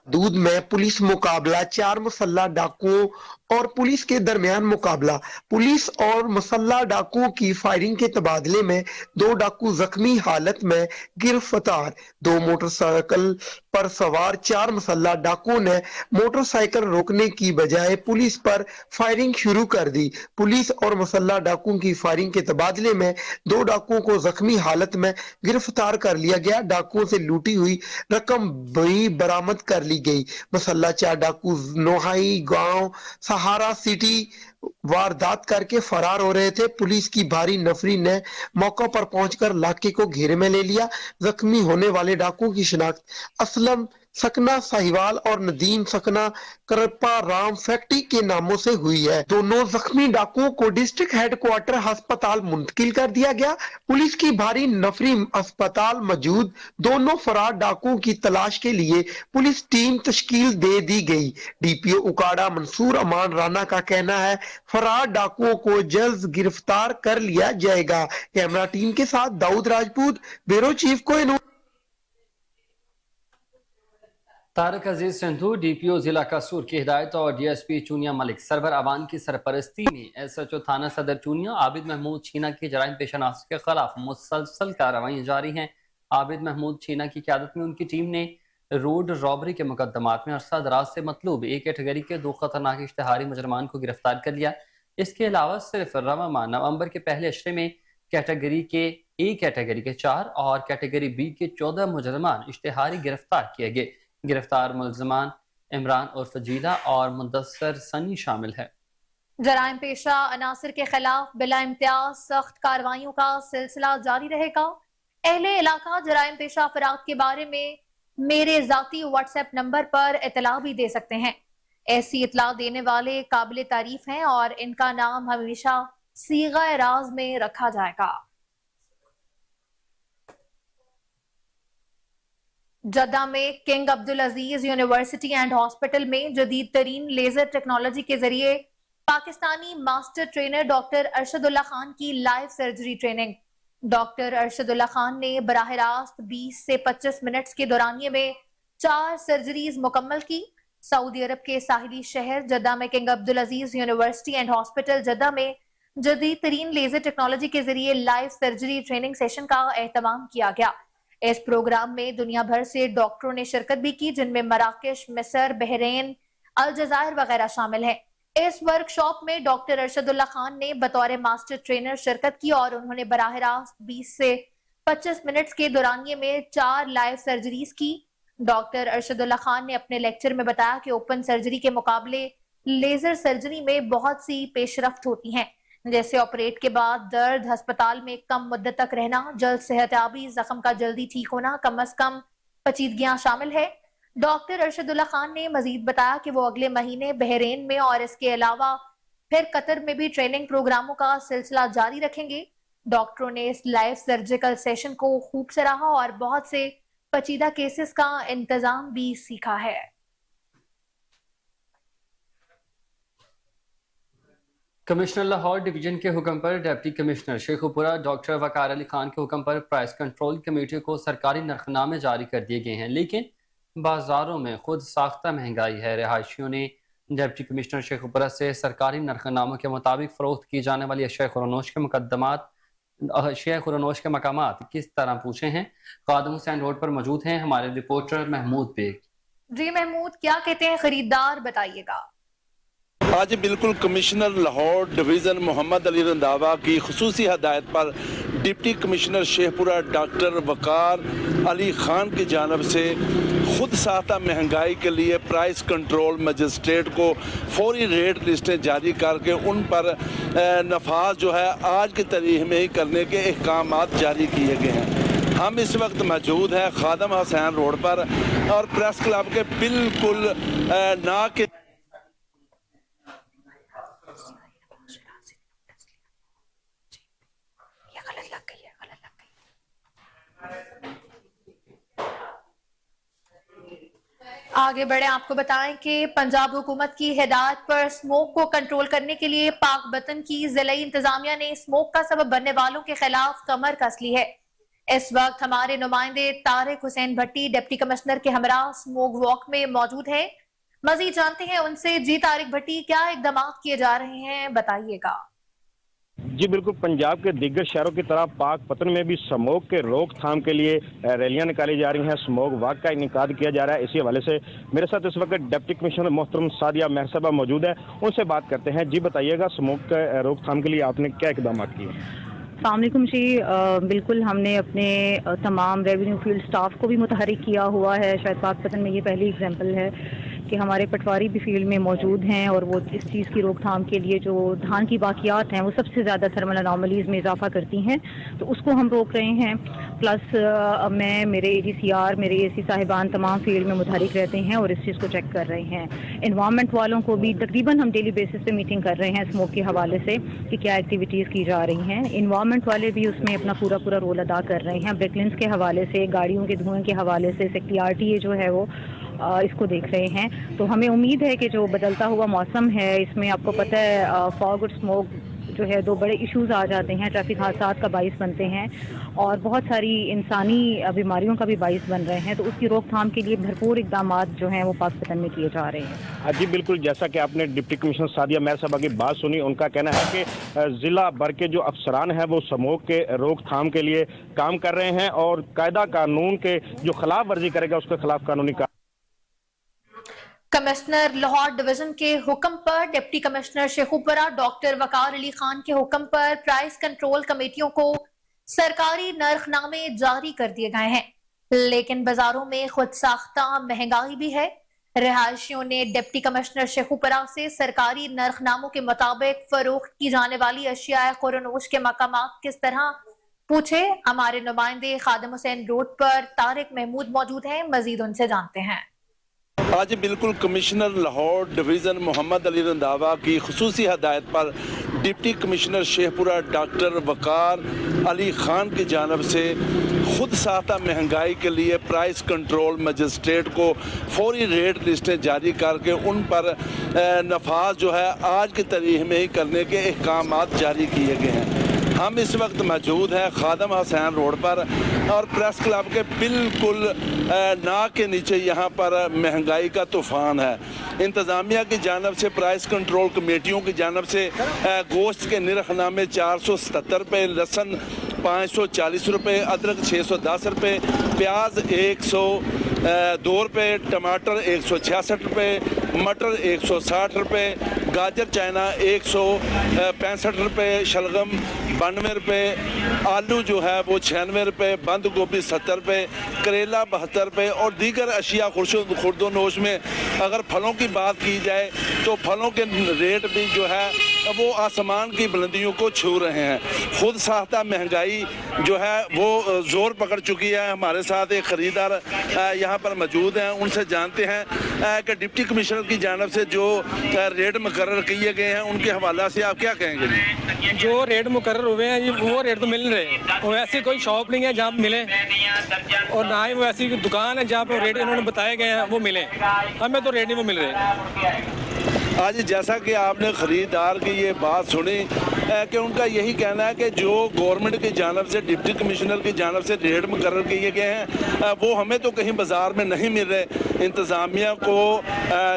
दूध में पुलिस मुकाबला, 4 मुसल्ला डाकुओं और पुलिस के दरमियान मुकाबला। पुलिस और मुसल्ला डाकुओं की फायरिंग के तबादले में 2 डाकू जख्मी हालत में गिरफ्तार। 2 मोटरसाइकिल पर सवार 4 मुसल्ला डाकुओं ने मोटरसाइकिल रोकने की बजाय पुलिस पर फायरिंग शुरू कर दी। पुलिस और मुसल्ला डाकुओं की फायरिंग के तबादले में 2 डाकुओं को जख्मी हालत में गिरफ्तार कर लिया गया। डाकुओं से लूटी हुई रकम भी बरामद कर ली गई। मुसल्ला 4 डाकू नोहाई गांव सहारा सिटी वारदात करके फरार हो रहे थे। पुलिस की भारी नफरी ने मौका पर पहुंचकर इलाके को घेरे में ले लिया। जख्मी होने वाले डाकुओं की शिनाख्त असलम सकना साहिवाल और नदीम सकना करपा राम फैक्ट्री के नामों से हुई है। दोनों जख्मी डाकुओं को डिस्ट्रिक्ट हेडक्वार्टर अस्पताल मुंतकिल कर दिया गया। पुलिस की भारी नफरी अस्पताल मौजूद दोनों फरार डाकुओं की तलाश के लिए पुलिस टीम तश्कील दे दी गई। डीपीओ उकाड़ा मंसूर अमान राना का कहना है फरार डाकुओं को जल्द गिरफ्तार कर लिया जाएगा। कैमरा टीम के साथ दाऊद राजपूत, ब्यूरो चीफ कोहिनूर। तारक अजीज सिंधु डीपीओ जिला कसूर की हिदायत और डीएसपी चूनिया मलिक सरवर अवान की सरपरस्ती में एसएचओ थाना सदर चूनिया आबिद महमूद छीना की जराइम पेश अनासर के खिलाफ मुसलसल कार्रवाई जारी हैं। आबिद महमूद छीना की क़यादत में उनकी टीम ने रोड रॉबरी के मुकदमात में अरसा दराज से मतलूब एक कैटेगरी के 2 खतरनाक इश्तिहारी मुजरमान को गिरफ्तार कर लिया। इसके अलावा सिर्फ रवा माह नवंबर के पहले अशरे में कैटेगरी के 4 और कैटेगरी बी के 14 मुजरमान इश्तिहारी गिरफ्तार किए गए। गिरफ्तार मुलजमान इमरान उर्फ जीला और मुदस्सर सनी शामिल है। जराइम पेशा अनासर के खिलाफ बिला इम्तियाज सख्त कार्रवाइयों का सिलसिला जारी रहेगा। अहले इलाका जराइम पेशा अफराद के बारे में मेरे जाती व्हाट्सएप नंबर पर इतला भी दे सकते हैं। ऐसी इतला देने वाले काबिल तारीफ हैं और इनका नाम हमेशा सीगा राज में रखा जाएगा। जद्दा में King Abdul Aziz University and Hospital में जदीद तरीन लेजर टेक्नोलॉजी के जरिए Pakistani master trainer doctor Arshadullah Khan की live surgery training. Doctor Arshadullah Khan ने बराह रास्त 20 से 25 मिनट्स के दौरानिये में 4 सर्जरीज मुकम्मल की। सऊदी अरब के साहिली शहर जद्दा में King Abdul Aziz University and hospital Jeddah में जदीद तरीन लेजर टेक्नोलॉजी के जरिए लाइव सर्जरी ट्रेनिंग सेशन का एहतमाम किया गया। इस प्रोग्राम में दुनिया भर से डॉक्टरों ने शिरकत भी की, जिनमें मराकश, मिस्र, बहरीन, अलजायर वगैरह शामिल हैं। इस वर्कशॉप में डॉक्टर अरशदुल्ला खान ने बतौर मास्टर ट्रेनर शिरकत की और उन्होंने बराह रास्त 20 से 25 मिनट्स के दौरानिये में 4 लाइव सर्जरीज की। डॉक्टर अरशदुल्ला खान ने अपने लेक्चर में बताया कि ओपन सर्जरी के मुकाबले लेजर सर्जरी में बहुत सी पेशरफ्त होती हैं, जैसे ऑपरेट के बाद दर्द, अस्पताल में कम मुद्दत तक रहना, जल्द सेहतयाबी, जख्म का जल्दी ठीक होना, कम अज कम पेचीदगियां शामिल है। डॉक्टर अरशदुल्ला खान ने मजीद बताया कि वो अगले महीने बहरीन में और इसके अलावा फिर कतर में भी ट्रेनिंग प्रोग्रामों का सिलसिला जारी रखेंगे। डॉक्टरों ने इस लाइव सर्जिकल सेशन को खूब सराहा और बहुत से पेचीदा केसेस का इंतजाम भी सीखा है। कमिश्नर लाहौर डिवीजन के हुक्म पर डिप्टी कमिश्नर शेखुपुरा डॉक्टर वकार अली खान के हुक्म पर प्राइस कंट्रोल कमेटी को सरकारी नरखनामे जारी कर दिए गए हैं, लेकिन बाजारों में खुद साख्ता महंगाई है। रिहायशियों ने डिप्टी कमिश्नर शेखुपुरा से सरकारी नरखनामों के मुताबिक फरोख्त की जाने वाली अशिया खुरानोश के मकामात किस तरह पूछे हैं। कादम हुसैन रोड पर मौजूद हैं हमारे रिपोर्टर महमूद बेग। जी महमूद, क्या कहते हैं खरीदार, बताइएगा। आज बिल्कुल कमिश्नर लाहौर डिवीज़न मोहम्मद अली रंधावा की खुसूसी हदायत पर डिप्टी कमिश्नर शेखपुरा डॉक्टर वकार अली खान की जानब से खुद साख्ता महंगाई के लिए प्राइस कंट्रोल मजिस्ट्रेट को फौरी रेट लिस्टें जारी करके उन पर नफाज जो है आज की तारीख में ही करने के अहकामात जारी किए गए हैं। हम इस वक्त मौजूद हैं खादम हुसैन रोड पर और प्रेस क्लब के बिल्कुल ना के आगे बढ़े, आपको बताएं कि पंजाब हुकूमत की हिदायत पर स्मोक को कंट्रोल करने के लिए पाक बतन की जिला इंतजामिया ने स्मोक का सबब बनने वालों के खिलाफ कमर कस ली है। इस वक्त हमारे नुमाइंदे तारिक हुसैन भट्टी डिप्टी कमिश्नर के हमरा स्मोक वॉक में मौजूद है। मजीद जानते हैं उनसे। जी तारिक भट्टी, क्या इकदाम किए जा रहे हैं, बताइएगा। जी बिल्कुल, पंजाब के दिग्गज शहरों की तरह पाक पतन में भी स्मोक के रोकथाम के लिए रैलियां निकाली जा रही हैं, स्मोक वॉक का इनेकाद किया जा रहा है। इसी हवाले से मेरे साथ इस वक्त डिप्टी कमिश्नर मोहतरम सादिया मेहर साहबा मौजूद है, उनसे बात करते हैं। जी बताइएगा, स्मोक के रोकथाम के लिए आपने क्या इकदाम किए? अस्सलामुअलैकुम जी, बिल्कुल हमने अपने तमाम रेवेन्यू फील्ड स्टाफ को भी मुतहरिक किया हुआ है। शायद पाक पतन में ये पहली एग्जाम्पल है کہ ہمارے پٹواری بھی فیلڈ میں موجود ہیں اور وہ اس چیز کی روک تھام کے لیے جو دھان کی باقیات ہیں وہ سب سے زیادہ تھرمل اناملیز میں اضافہ کرتی ہیں، تو اس کو ہم روک رہے ہیں۔ پلس میں میرے اے ڈی سی آر، میرے اے سی صاحبان تمام فیلڈ میں متحرک رہتے ہیں اور اس چیز کو چیک کر رہے ہیں۔ انوائرمنٹ والوں کو بھی تقریباً ہم ڈیلی بیسس پہ میٹنگ کر رہے ہیں اسموک کے حوالے سے کہ کیا ایکٹیویٹیز کی جا رہی ہیں۔ انوائرمنٹ والے بھی اس میں اپنا پورا رول ادا کر رہے ہیں، بریکلنس کے حوالے سے، گاڑیوں کے دھوئیں کے حوالے سے، سیکٹی آر ٹی اے جو ہے وہ اس کو دیکھ رہے ہیں۔ تو ہمیں امید ہے کہ جو بدلتا ہوا موسم ہے اس میں آپ کو پتہ ہے فاگ اور اسموک جو ہے دو بڑے ایشوز آ جاتے ہیں، ٹریفک حادثات کا باعث بنتے ہیں اور بہت ساری انسانی بیماریوں کا بھی باعث بن رہے ہیں، تو اس کی روک تھام کے لیے بھرپور اقدامات جو ہیں وہ پاک پتن میں کیے جا رہے ہیں۔ جی بالکل، جیسا کہ آپ نے ڈپٹی کمشنر سعدیہ مہر صاحبہ کی بات سنی، ان کا کہنا ہے کہ ضلع بھر کے جو افسران ہیں وہ اسموک کے روک تھام کے لیے کام کر رہے ہیں اور قاعدہ قانون کے جو خلاف ورزی کرے گا اس کے خلاف قانونی کمشنر لاہور ڈویژن کے حکم پر ڈپٹی کمشنر شیخوپورہ ڈاکٹر وقار علی خان کے حکم پر پرائس کنٹرول کمیٹیوں کو سرکاری نرخ نامے جاری کر دیے گئے ہیں، لیکن بازاروں میں خود ساختہ مہنگائی بھی ہے۔ رہائشیوں نے ڈپٹی کمشنر شیخوپورہ سے سرکاری نرخ ناموں کے مطابق فروخت کی جانے والی اشیاء خورنوش کے مقامات کس طرح پوچھے۔ ہمارے نمائندے خادم حسین روڈ پر طارق محمود موجود ہیں، مزید ان سے جانتے ہیں۔ آج بالکل کمشنر لاہور ڈویژن محمد علی رنداوا کی خصوصی ہدایت پر ڈپٹی کمشنر شیخوپورہ ڈاکٹر وقار علی خان کی جانب سے خود ساختہ مہنگائی کے لیے پرائس کنٹرول مجسٹریٹ کو فوری ریٹ لسٹیں جاری کر کے ان پر نفاذ جو ہے آج کی تاریخ میں ہی کرنے کے احکامات جاری کیے گئے ہیں۔ ہم اس وقت موجود ہیں خادم حسین روڈ پر اور پریس کلب کے بالکل ناک کے نیچے یہاں پر مہنگائی کا طوفان ہے۔ انتظامیہ کی جانب سے پرائس کنٹرول کمیٹیوں کی جانب سے گوشت کے نرخ نامے 477 روپے، لہسن 540 روپے، ادرک 610 روپے، پیاز 102 روپے، ٹماٹر 166 روپے، مٹر 160 روپے، گاجر چائنا 165 روپے، شلگم 92 روپے، آلو جو ہے وہ 96 روپے، بند گوبھی 70 روپے، کریلا 72 روپے اور دیگر اشیاء خرد و نوش میں اگر پھلوں کی بات کی جائے تو پھلوں کے ریٹ بھی جو ہے وہ آسمان کی بلندیوں کو چھو رہے ہیں۔ خود ساختہ مہنگائی جو ہے وہ زور پکڑ چکی ہے۔ ہمارے ساتھ ایک خریدار یہاں پر موجود ہیں، ان سے جانتے ہیں کہ ڈپٹی کمشنر کی جانب سے جو ریٹ مقرر کیے گئے ہیں ان کے حوالہ سے آپ کیا کہیں گے؟ جو ریٹ مقرر ہوئے ہیں وہ ریٹ تو مل رہے ہیں، اور ایسی کوئی شاپ نہیں ہے جہاں ملے اور نہ ہی وہ ایسی دکان ہے جہاں پہ ریٹ انہوں نے بتائے گئے ہیں وہ ملے، ہمیں تو ریٹ نہیں وہ مل رہے۔ آج جیسا کہ آپ نے خریدار کی یہ بات سنی کہ ان کا یہی کہنا ہے کہ جو گورنمنٹ کی جانب سے ڈپٹی کمشنر کی جانب سے ریٹ مقرر کیے گئے ہیں وہ ہمیں تو کہیں بازار میں نہیں مل رہے۔ انتظامیہ کو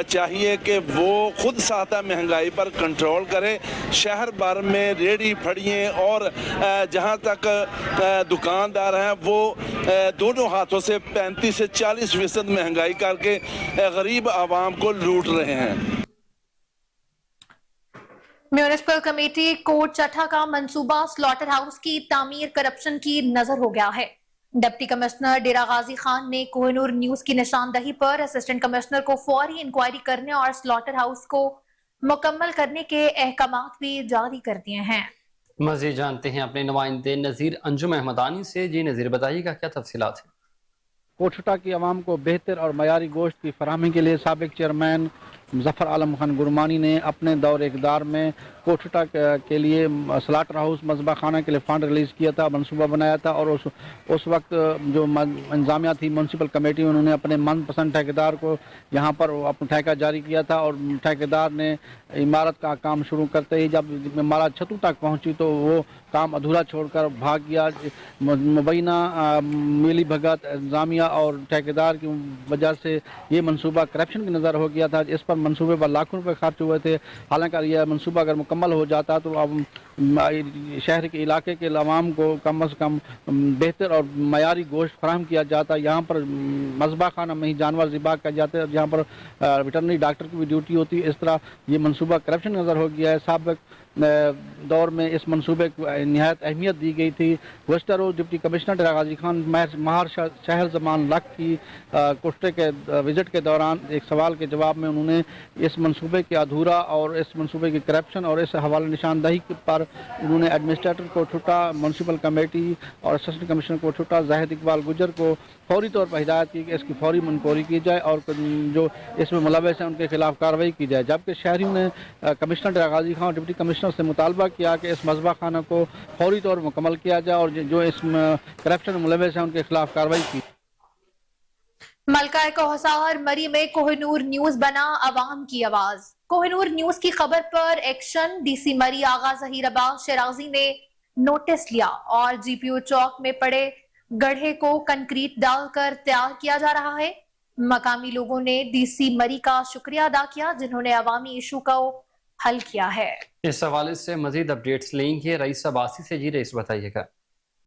چاہیے کہ وہ خود ساختہ مہنگائی پر کنٹرول کرے، شہر بھر میں ریڑھی پھڑییں اور جہاں تک دکاندار ہیں وہ دونوں ہاتھوں سے 35 سے 40% مہنگائی کر کے غریب عوام کو لوٹ رہے ہیں۔ میونسپل کمیٹی کوٹ چٹھا کا منصوبہ سلاٹر ہاؤس کی تعمیر کرپشن کی نظر ہو گیا ہے۔ ڈپٹی کمشنر ڈیرہ غازی خان نے کوہ نور نیوز کی نشاندہی پر اسسٹنٹ کمشنر کو فوری انکوائری کرنے اور سلاٹر ہاؤس کو مکمل کرنے کے احکامات بھی جاری کر دیے ہیں۔ مزید جانتے ہیں اپنے نمائندے نذیر انجم احمدانی سے۔ جی نذیر، بتائیے گا کیا تفصیلات ہیں؟ کوٹ چٹھا کی عوام کو بہتر اور معیاری گوشت کی فراہمی کے لیے سابق چیئرمین ظفر عالم خان گرمانی نے اپنے دور اقتدار میں کوٹ چٹھا کے لیے سلاٹر ہاؤس مذبح خانہ کے لیے فنڈ ریلیز کیا تھا، منصوبہ بنایا تھا، اور اس وقت جو انتظامیہ تھی میونسپل کمیٹی انہوں نے اپنے من پسند ٹھیکیدار کو یہاں پر اپنا ٹھیکہ جاری کیا تھا، اور ٹھیکیدار نے عمارت کا کام شروع کرتے ہی جب عمارت چھتوں تک پہنچی تو وہ کام ادھورا چھوڑ کر بھاگ گیا۔ مبینہ میلی بھگت انتظامیہ اور ٹھیکیدار کی وجہ سے یہ منصوبہ کرپشن کی نظر ہو گیا تھا، اس پر منصوبے پر لاکھوں روپے خرچ ہوئے تھے۔ حالانکہ یہ منصوبہ اگر مکمل ہو جاتا تو اب شہر کے علاقے کے عوام کو کم از کم بہتر اور معیاری گوشت فراہم کیا جاتا۔ یہاں پر مذبح خانہ میں ہی جانور ذبح کیا جاتے ہیں، جہاں پر ویٹرنری ڈاکٹر کی بھی ڈیوٹی ہوتی ہے۔ اس طرح یہ منصوبہ کرپشن نظر ہو گیا ہے۔ سابق दौर में इस मनसूबे को नहायत अहमियत दी गई थी। गुज़श्ता रोज़ डिप्टी कमिश्नर गाजी खान महार शहर जमान लक की कोष्टे के विज़िट के दौरान एक सवाल के जवाब में उन्होंने इस मनसूबे के अधूरा और इस मनसूबे की करप्शन और इस हवाले निशानदही पर उन्होंने एडमिनिस्ट्रेटर को छुट्टा, म्यूनसिपल कमेटी और असिस्टेंट कमिश्नर को छुट्टा, जाहिद इकबाल गुजर को फौरी तौर पर हिदायत की कि इसकी फौरी मनकोरी की जाए और जो इसमें मुलव्वस हैं उनके खिलाफ कार्रवाई की जाए। जबकि शहरियों ने कमिश्नर गाजी खान और डिप्टी कमिश्नर से मुतालबा किया कि इस मज़बा खाना को फौरी तौर पर मुकम्मल किया जाए और जो इस करप्शन में मुलव्वस हैं उनके खिलाफ कार्रवाई की। मलका कोहसार मरी में कोहिनूर न्यूज बना अवाम की आवाज। कोहिनूर न्यूज की खबर पर एक्शन डीसी मरी आगा ज़हीर अब्बास शराजी ने नोटिस लिया और जीपीओ चौक में पड़े गड्ढे को कंक्रीट डालकर तैयार किया जा रहा है। मकामी लोगों ने डीसी मरी का शुक्रिया अदा किया जिन्होंने अवामी इशू को हल किया है। इस हवाले से मजीद अपडेट्स लेंगे रईस अब्बासी से। जी रईस बताइएगा।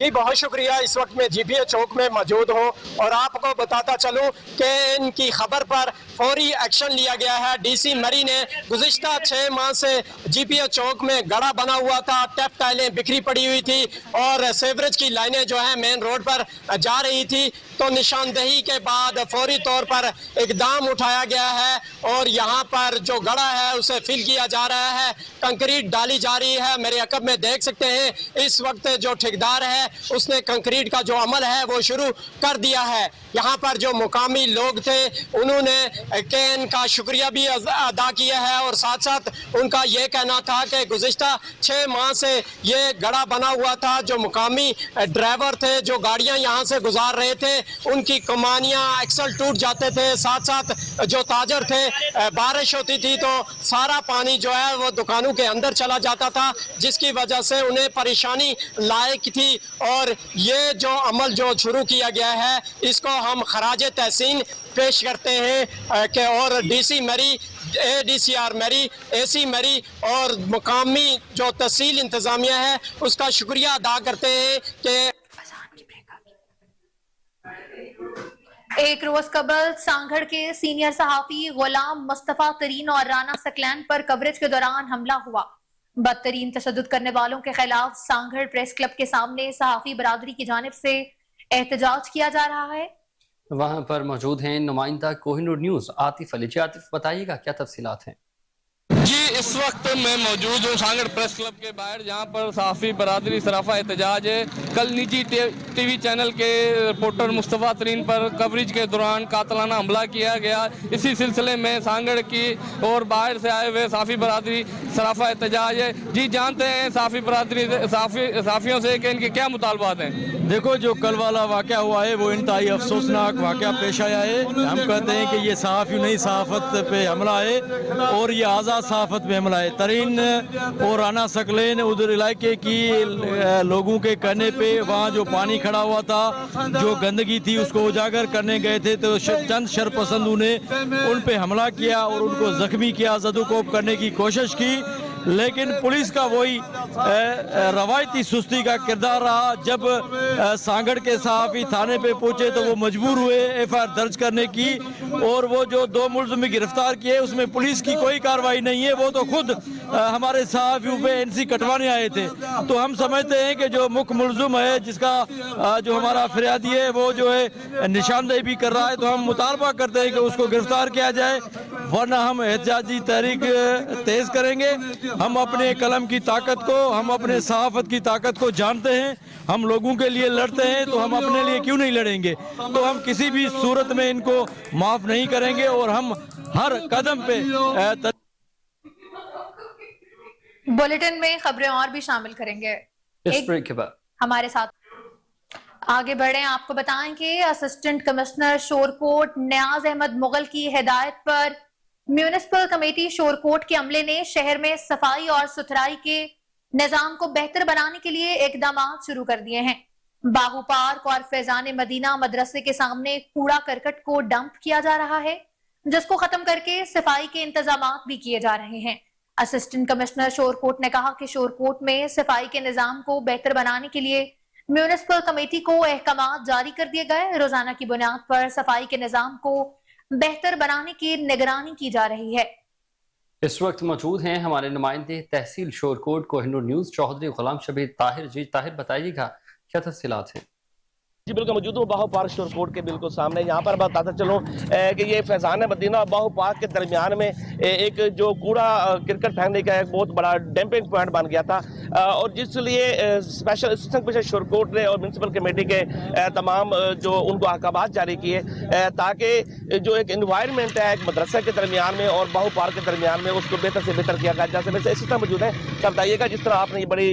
जी बहुत शुक्रिया। इस वक्त मैं जीपीओ चौक में मौजूद हूँ और आपको बताता चलूँ कि इनकी खबर पर फौरी एक्शन लिया गया है। डीसी मरी ने गुज़िश्ता 6 माह से जीपीओ चौक में गड़ा बना हुआ था, टैप टाइलें बिखरी पड़ी हुई थी और सीवरेज की लाइनें जो है मेन रोड पर जा रही थी। तो निशानदही के बाद फौरी तौर पर इकदाम उठाया गया है और यहाँ पर जो गड़ा है उसे फिल किया जा रहा है, कंक्रीट डाली जा रही है। मेरे अकब में देख सकते हैं इस वक्त जो ठेकेदार है उसने कंक्रीट का जो अमल है वो शुरू कर दिया है। यहाँ पर जो मुकामी लोग थे उन्होंने केन का शुक्रिया भी अदा किया है और साथ साथ उनका ये कहना था कि गुज़िश्ता 6 माह से ये गड़ा बना हुआ था। जो मुकामी ड्राइवर थे जो गाड़ियाँ यहाँ से गुजार रहे थे उनकी कमानियाँ एक्सल टूट जाते थे। साथ साथ जो ताजर थे बारिश होती थी तो सारा पानी जो है वो दुकानों के अंदर चला जाता था जिसकी वजह से उन्हें परेशानी लायक थी। और ये जो अमल जो शुरू किया गया है इसको हम खराज तहसीन पेश करते हैं कि और डीसी मरी, एडीसीआर मरी, एसी मरी और मुकामी जो तहसील इंतजामिया है उसका शुक्रिया अदा करते हैं कि एक रोज कबल सांगड़ के सीनियर सहाफी गुलाम मुस्तफा तरीन और राना सकलैन पर कवरेज के दौरान हमला हुआ। बदतरीन तशद्दुद करने वालों के खिलाफ सांगड़ प्रेस क्लब के सामने सहाफी बरादरी की जानिब से एहतजाज किया जा रहा है। वहां पर मौजूद हैं नुमाइंदा कोहिनूर न्यूज आतिफ अली। जी आतिफ बताइएगा क्या तफसीलात हैं। जी इस वक्त मैं मौजूद हूँ सांगड़ प्रेस क्लब के बाहर जहाँ पर सहाफ़ी बरादरी सराफा एहतजाज है। कल निजी टीवी चैनल के रिपोर्टर मुस्तफ़ा तरीन पर कवरेज के दौरान कातलाना हमला किया गया। इसी सिलसिले में सांगड़ की और बाहर से आए हुए सहाफ़ी बरादरी सराफा एहतजाज है। जी जानते हैं सहाफ़ी बरादरी सहाफ़ियों से कि इनके क्या मुतालबात हैं। देखो जो कल वाला वाक़या हुआ है वो इंतहाई अफसोसनाक वाक़या पेश आया है। हम कहते हैं कि ये सहाफ़ी नहीं सहाफ़त पे हमला है और ये आज़ाद सहाफ़त पे हमला है। तरीन और राना सकलैन उधर इलाके की लोगों के कहने पे वहाँ जो पानी खड़ा हुआ था, जो गंदगी थी उसको उजागर करने गए थे तो चंद शरपसंदों ने उन पे हमला किया और उनको ज़ख्मी किया, ज़दोकोब करने की कोशिश की। लेकिन पुलिस का वही रवायती सुस्ती का किरदार रहा। जब सांगड़ के सहाफ़ी थाने पे पहुंचे तो वो मजबूर हुए एफआईआर दर्ज करने की और वो जो 2 मुल्ज़िम गिरफ्तार किए उसमें पुलिस की कोई कार्रवाई नहीं है। वो तो खुद हमारे सहाफ़ियों पे एनसी कटवाने आए थे। तो हम समझते हैं कि जो मुख्य मुल्ज़िम है जिसका जो हमारा फरियादी है वो जो है निशानदेही भी कर रहा है, तो हम मुतालबा करते हैं कि उसको गिरफ्तार किया जाए वरना हम एहतजाजी तहरीक तेज़ करेंगे। हम अपने कलम की ताकत को, हम अपने सहाफ़त की ताकत को जानते हैं। हम लोगों के लिए लड़ते हैं तो हम अपने लिए क्यों नहीं लड़ेंगे। तो हम किसी भी सूरत में इनको माफ़ नहीं करेंगे और हम हर कदम पे बुलेटिन में खबरें और भी शामिल करेंगे। इस ब्रेक के बाद हमारे साथ आगे बढ़े। आपको बताएं कि असिस्टेंट कमिश्नर शोरकोट नियाज अहमद मुगल की हिदायत पर म्यूनिसिपल कमेटी शोरकोट के अमले ने शहर में सफाई और सुथराई के निजाम को बेहतर बनाने के लिए इकदाम शुरू कर दिए हैं। बाहू पार्क और फैजान मदीना मदरसे के सामने कूड़ा करकट को डंप किया जा रहा है जिसको खत्म करके सफाई के इंतजाम भी किए जा रहे हैं। असिस्टेंट कमिश्नर शोरकोट ने कहा कि शोरकोट में सफाई के निजाम को बेहतर बनाने के लिए म्यूनिसिपल कमेटी को अहकाम जारी कर दिए गए। रोजाना की बुनियाद पर सफाई के निजाम को बेहतर बनाने की निगरानी की जा रही है। اس وقت موجود ہیں ہمارے نمائندے تحصیل شورکوٹ کوہنور نیوز چودھری غلام شبیر طاہر. جی طاہر، بتائیے گا کیا تفصیلات ہیں؟ جی بالکل موجود ہوں باہو پارک شورکوٹ کے بالکل سامنے. یہاں پر بتاتا چلوں کہ یہ فیضان مدینہ اور باہو پارک کے درمیان میں ایک جو کوڑا کرکٹ پھینکنے کا ایک بہت بڑا ڈمپنگ پوائنٹ بن گیا تھا، اور جس لیے اسپیشل اسسٹنٹ کمشنر شورکوٹ نے اور میونسپل کمیٹی کے تمام جو ان کو احکامات جاری کیے تاکہ جو ایک انوائرمنٹ ہے ایک مدرسے کے درمیان میں اور باہو پارک کے درمیان میں اس کو بہتر سے بہتر کیا جا سکے. اسی طرح موجود ہے سب بتائیے گا جس طرح آپ نے یہ بڑی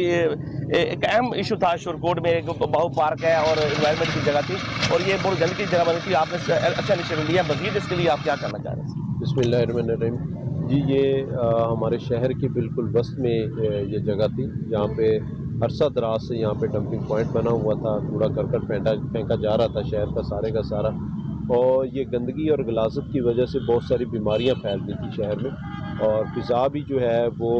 ایک اہم ایشو تھا شورکوٹ میں، ایک باہو پارک ہے اور انوائرمنٹ کی جگہ تھی اور یہ بہت جلد کی جگہ بنی تھی، آپ نے اچھا انیشیٹو لیا. مزید اس کے لیے آپ کیا کرنا چاہ رہے ہیں؟ بسم اللہ الرحمن الرحیم. جی یہ ہمارے شہر کے بالکل وسط میں یہ جگہ تھی جہاں پہ عرصہ دراز سے یہاں پہ ڈمپنگ پوائنٹ بنا ہوا تھا. کوڑا کرکٹ پھینکا جا رہا تھا شہر کا سارا، اور یہ گندگی اور غلاظت کی وجہ سے بہت ساری بیماریاں پھیل رہی تھیں شہر میں، اور فضا بھی جو ہے وہ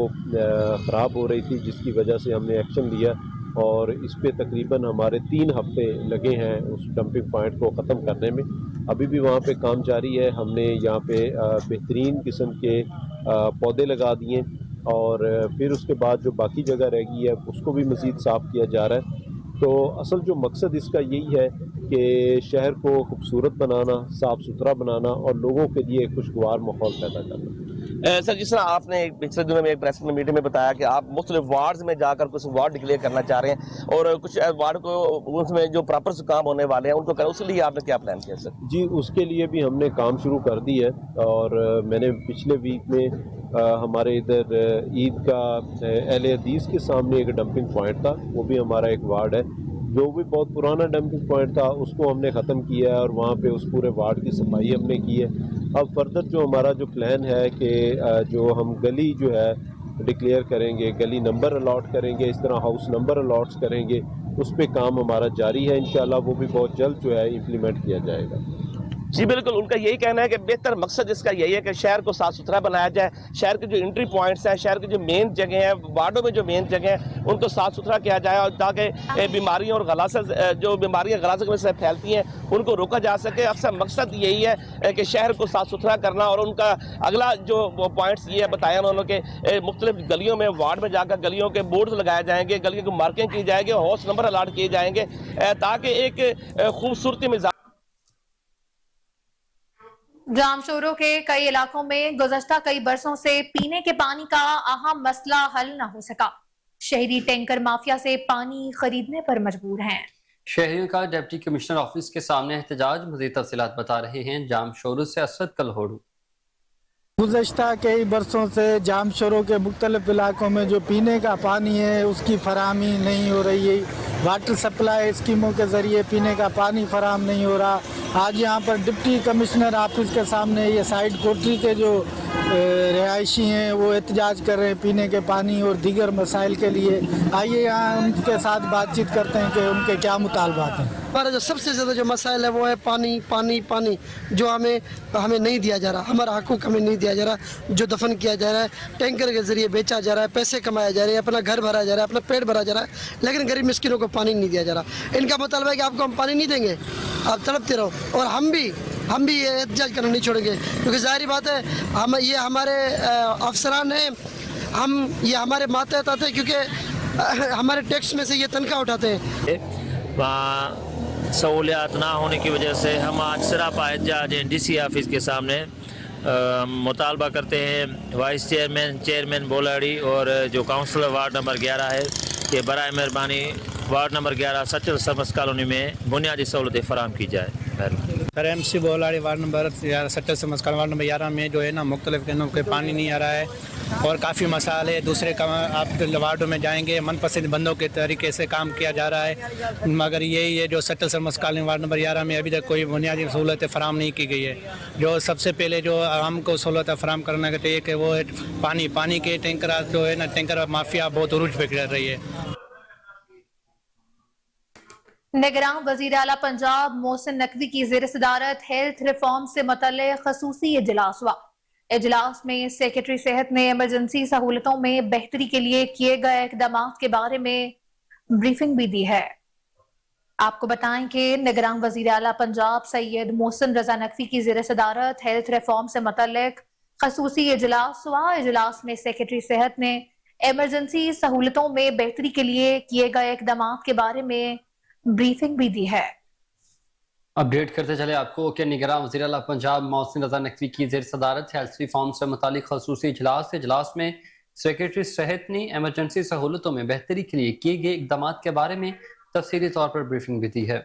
خراب ہو رہی تھی، جس کی وجہ سے ہم نے ایکشن لیا اور اس پہ تقریباً ہمارے 3 ہفتے لگے ہیں اس ڈمپنگ پوائنٹ کو ختم کرنے میں. ابھی بھی وہاں پہ کام جاری ہے. ہم نے یہاں پہ بہترین قسم کے پودے لگا دیے اور پھر اس کے بعد جو باقی جگہ رہ گئی ہے اس کو بھی مزید صاف کیا جا رہا ہے. تو اصل جو مقصد اس کا یہی ہے کہ شہر کو خوبصورت بنانا، صاف ستھرا بنانا اور لوگوں کے لیے ایک خوشگوار ماحول پیدا کرنا. سر جس طرح آپ نے پچھلے دنوں میں ایک پریس میٹنگ میں بتایا کہ آپ مختلف وارڈز میں جا کر کچھ وارڈ ڈکلیئر کرنا چاہ رہے ہیں اور کچھ وارڈ کو اس میں جو پراپر کام ہونے والے ہیں ان کو کریں، اس کے لیے آپ نے کیا پلان کیا سر؟ جی اس کے لیے بھی ہم نے کام شروع کر دی ہے اور میں نے پچھلے ویک میں ہمارے ادھر عید کا اہل حدیث کے سامنے ایک ڈمپنگ پوائنٹ تھا، وہ بھی ہمارا ایک وارڈ ہے جو بھی بہت پرانا ڈمپنگ پوائنٹ تھا، اس کو ہم نے ختم کیا ہے اور وہاں پہ اس پورے وارڈ کی صفائی ہم نے کی ہے. اب فردر جو ہمارا جو پلان ہے کہ جو ہم گلی جو ہے ڈکلیئر کریں گے، گلی نمبر الاٹ کریں گے، اس طرح ہاؤس نمبر الاٹس کریں گے، اس پہ کام ہمارا جاری ہے. انشاءاللہ وہ بھی بہت جلد جو ہے امپلیمنٹ کیا جائے گا. جی بالکل ان کا یہی کہنا ہے کہ بہتر مقصد اس کا یہی ہے کہ شہر کو صاف ستھرا بنایا جائے، شہر کے جو انٹری پوائنٹس ہیں، شہر کی جو مین جگہ ہیں، وارڈوں میں جو مین جگہ ہیں ان کو صاف ستھرا کیا جائے اور تاکہ بیماریاں اور غلاظت جو بیماریاں غلاظت میں سے پھیلتی ہیں ان کو روکا جا سکے. اکثر مقصد یہی ہے کہ شہر کو صاف ستھرا کرنا، اور ان کا اگلا جو پوائنٹس یہ بتایا انہوں نے کہ مختلف گلیوں میں وارڈ میں جا کر گلیوں کے بورڈز لگائے جائیں گے، گلیوں کی مارکنگ کی جائے گی، ہاؤس نمبر الاٹ کیے جائیں گے تاکہ ایک خوبصورتی میں جامشورو کے کئی علاقوں میں گزشتہ کئی برسوں سے پینے کے پانی کا اہم مسئلہ حل نہ ہو سکا. شہری ٹینکر مافیا سے پانی خریدنے پر مجبور ہیں. شہریوں کا ڈپٹی کمشنر آفس کے سامنے احتجاج. مزید تفصیلات بتا رہے ہیں جامشورو سے اسد کلہوڑو. گزشتہ کئی برسوں سے جامشورو کے مختلف علاقوں میں جو پینے کا پانی ہے اس کی فراہمی نہیں ہو رہی ہے. واٹر سپلائی اسکیموں کے ذریعے پینے کا پانی فراہم نہیں ہو رہا. آج یہاں پر ڈپٹی کمشنر آفس کے سامنے یہ سائڈ کوٹری کے جو رہائشی ہیں وہ احتجاج کر رہے ہیں پینے کے پانی اور دیگر مسائل کے لیے. آئیے یہاں ان کے ساتھ بات چیت کرتے ہیں کہ ان کے کیا مطالبات ہیں. ہمارا جو سب سے زیادہ جو مسائل ہے وہ ہے پانی پانی پانی، جو ہمیں نہیں دیا جا رہا، ہمارا حقوق ہمیں نہیں دیا جا رہا، جو دفن کیا جا رہا ہے، ٹینکر کے ذریعے بیچا جا رہا ہے، پیسے کمایا جا رہے ہیں، اپنا گھر بھرا جا رہا ہے، اپنا پیٹ بھرا جا رہا ہے، لیکن غریب مسکینوں کو پانی نہیں دیا جا رہا. ان کا مطالبہ ہے کہ آپ کو ہم پانی نہیں دیں گے، آپ تڑپتے رہو، اور ہم بھی یہ احتجاج کرنا نہیں چھوڑیں گے، کیونکہ ظاہری بات ہے یہ ہمارے افسران ہیں، یہ ہمارے ماتحت آتے ہیں کیونکہ ہمارے ٹیکس میں سے یہ تنخواہ اٹھاتے ہیں. وہاں سہولیات نہ ہونے کی وجہ سے ہم آج سراپا احتجاج ڈی سی آفس کے سامنے مطالبہ کرتے ہیں. وائس چیئرمین بولاڑی اور جو کاؤنسلر وارڈ نمبر 11 ہے کہ برائے مہربانی ward number 11 Sachal Sarmast colony میں بنیادی سہولتیں فراہم کی جائے. سر ایم سی بولاڑی ward number 11 Sachal Sarmast colony ward number 11 میں جو ہے نا مختلف دنوں کے پانی نہیں آ رہا ہے اور کافی مسائل ہے. دوسرے آپ وارڈوں میں جائیں گے من پسند بندوں کے طریقے سے کام کیا جا رہا ہے، مگر یہی ہے جو still Sarmast colony ward number 11 میں ابھی تک کوئی بنیادی سہولتیں فراہم نہیں کی گئی ہے. جو سب سے پہلے جو عوام کو سہولتیں فراہم کرنا چاہیے کہ وہ پانی کے ٹینکر جو ہے نا ٹینکر مافیا بہت عروج پہ چل رہی ہے. نگراں وزیر اعلیٰ پنجاب محسن نقوی کی زیر صدارت ہیلتھ ریفارم سے متعلق خصوصی اجلاس ہوا. اجلاس میں سیکرٹری صحت نے ایمرجنسی سہولتوں میں بہتری کے لیے کیے گئے اقدامات کے بارے میں بریفنگ بھی دی ہے. آپ کو بتائیں کہ نگراں وزیر اعلیٰ پنجاب سید محسن رضا نقوی کی زیر صدارت ہیلتھ ریفارم سے متعلق खसूसी इजलास हुआ। इजलास में सेक्रेटरी सेहत ने इमरजेंसी सहूलतों में बेहतरी के लिए किए गए इकदाम के बारे में ब्रीफिंग भी दी है। अपडेट करते चले आपको कि निगरान वज़ीर आला पंजाब मोहसिन रज़ा नकवी की ज़ेर सदारत हेल्थ रिफॉर्म से मुतालिक खसूसी इजलास में सेक्रेटरी सेहत ने एमरजेंसी सहूलतों में बेहतरी के लिए किए गए इकदाम के बारे में तफसीली तौर पर ब्रीफिंग भी दी है।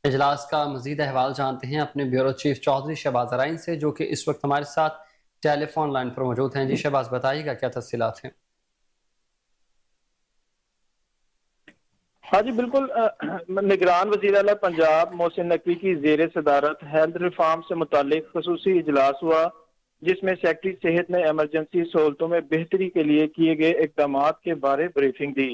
इजलास का मज़ीद अहवाल जानते हैं अपने ब्यूरो चीफ चौधरी शहबाज अराइन से, जो कि इस वक्त हमारे साथ टेलीफोन लाइन पर मौजूद हैं। जी शहबाज, बताइएगा क्या तफसीलात हैं? हाँ जी बिल्कुल, निगरान वज़ीर आला पंजाब मोहसिन नकवी की ज़ेर सदारत हेल्थ रिफॉर्म से मुतालिक खसूसी इजलास हुआ, जिसमें सेक्रेटरी सेहत ने एमरजेंसी सहूलतों में बेहतरी के लिए किए गए इकदाम के बारे ब्रीफिंग दी।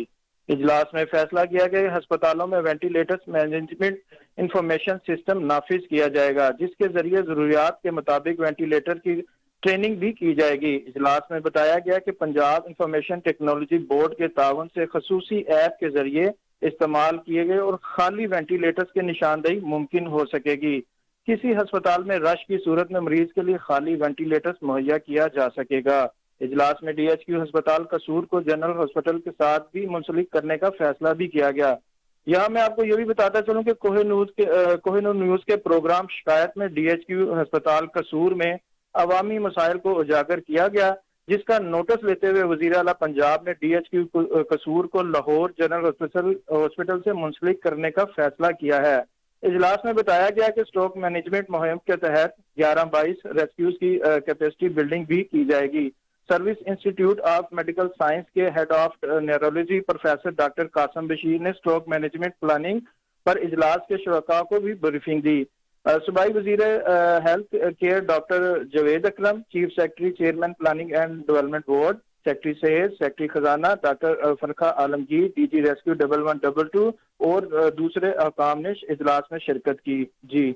इजलास में फैसला किया गया कि अस्पतालों में वेंटिलेटर्स मैनेजमेंट इंफॉर्मेशन सिस्टम नाफिज किया जाएगा, जिसके जरिए जरूरियात के मुताबिक वेंटिलेटर की ट्रेनिंग भी की जाएगी। इजलास में बताया गया कि पंजाब इंफॉर्मेशन टेक्नोलॉजी बोर्ड के ताउन से खसूसी ऐप के जरिए इस्तेमाल किए गए और खाली वेंटिलेटर्स की निशानदेही मुमकिन हो सकेगी। किसी अस्पताल में रश की सूरत में मरीज के लिए खाली वेंटिलेटर्स मुहैया किया जा सकेगा। इजलास में DHQ अस्पताल कसूर को जनरल हॉस्पिटल के साथ भी मुंसलिक करने का फैसला भी किया गया। यहाँ मैं आपको ये भी बताता चलूं कि कोहिनूर न्यूज के प्रोग्राम शिकायत में DHQ अस्पताल कसूर में अवामी मसाइल को उजागर किया गया, जिसका नोटिस लेते हुए वज़ीर आला पंजाब ने DHQ कसूर को लाहौर जनरल हॉस्पिटल से मुंसलिक करने का फैसला किया है। इजलास में बताया गया कि स्ट्रोक मैनेजमेंट मुहिम के तहत 11-22 रेस्क्यूज की कैपेसिटी बिल्डिंग भी की जाएगी। Service Institute of Medical Science के head of neurology professor doctor Qasim Bashir ने स्ट्रोक मैनेजमेंट प्लानिंग पर इजलास के शुरका को भी ब्रीफिंग दी। सूबाई वजीर health care doctor Javed Akram, chief secretary chairman planning and development board, secretary सेहत, सेक्रेटरी खजाना डॉक्टर फरखा आलमगीर, DG रेस्क्यू 1112 और दूसरे अहकाम ने इजलास में शिरकत की। जी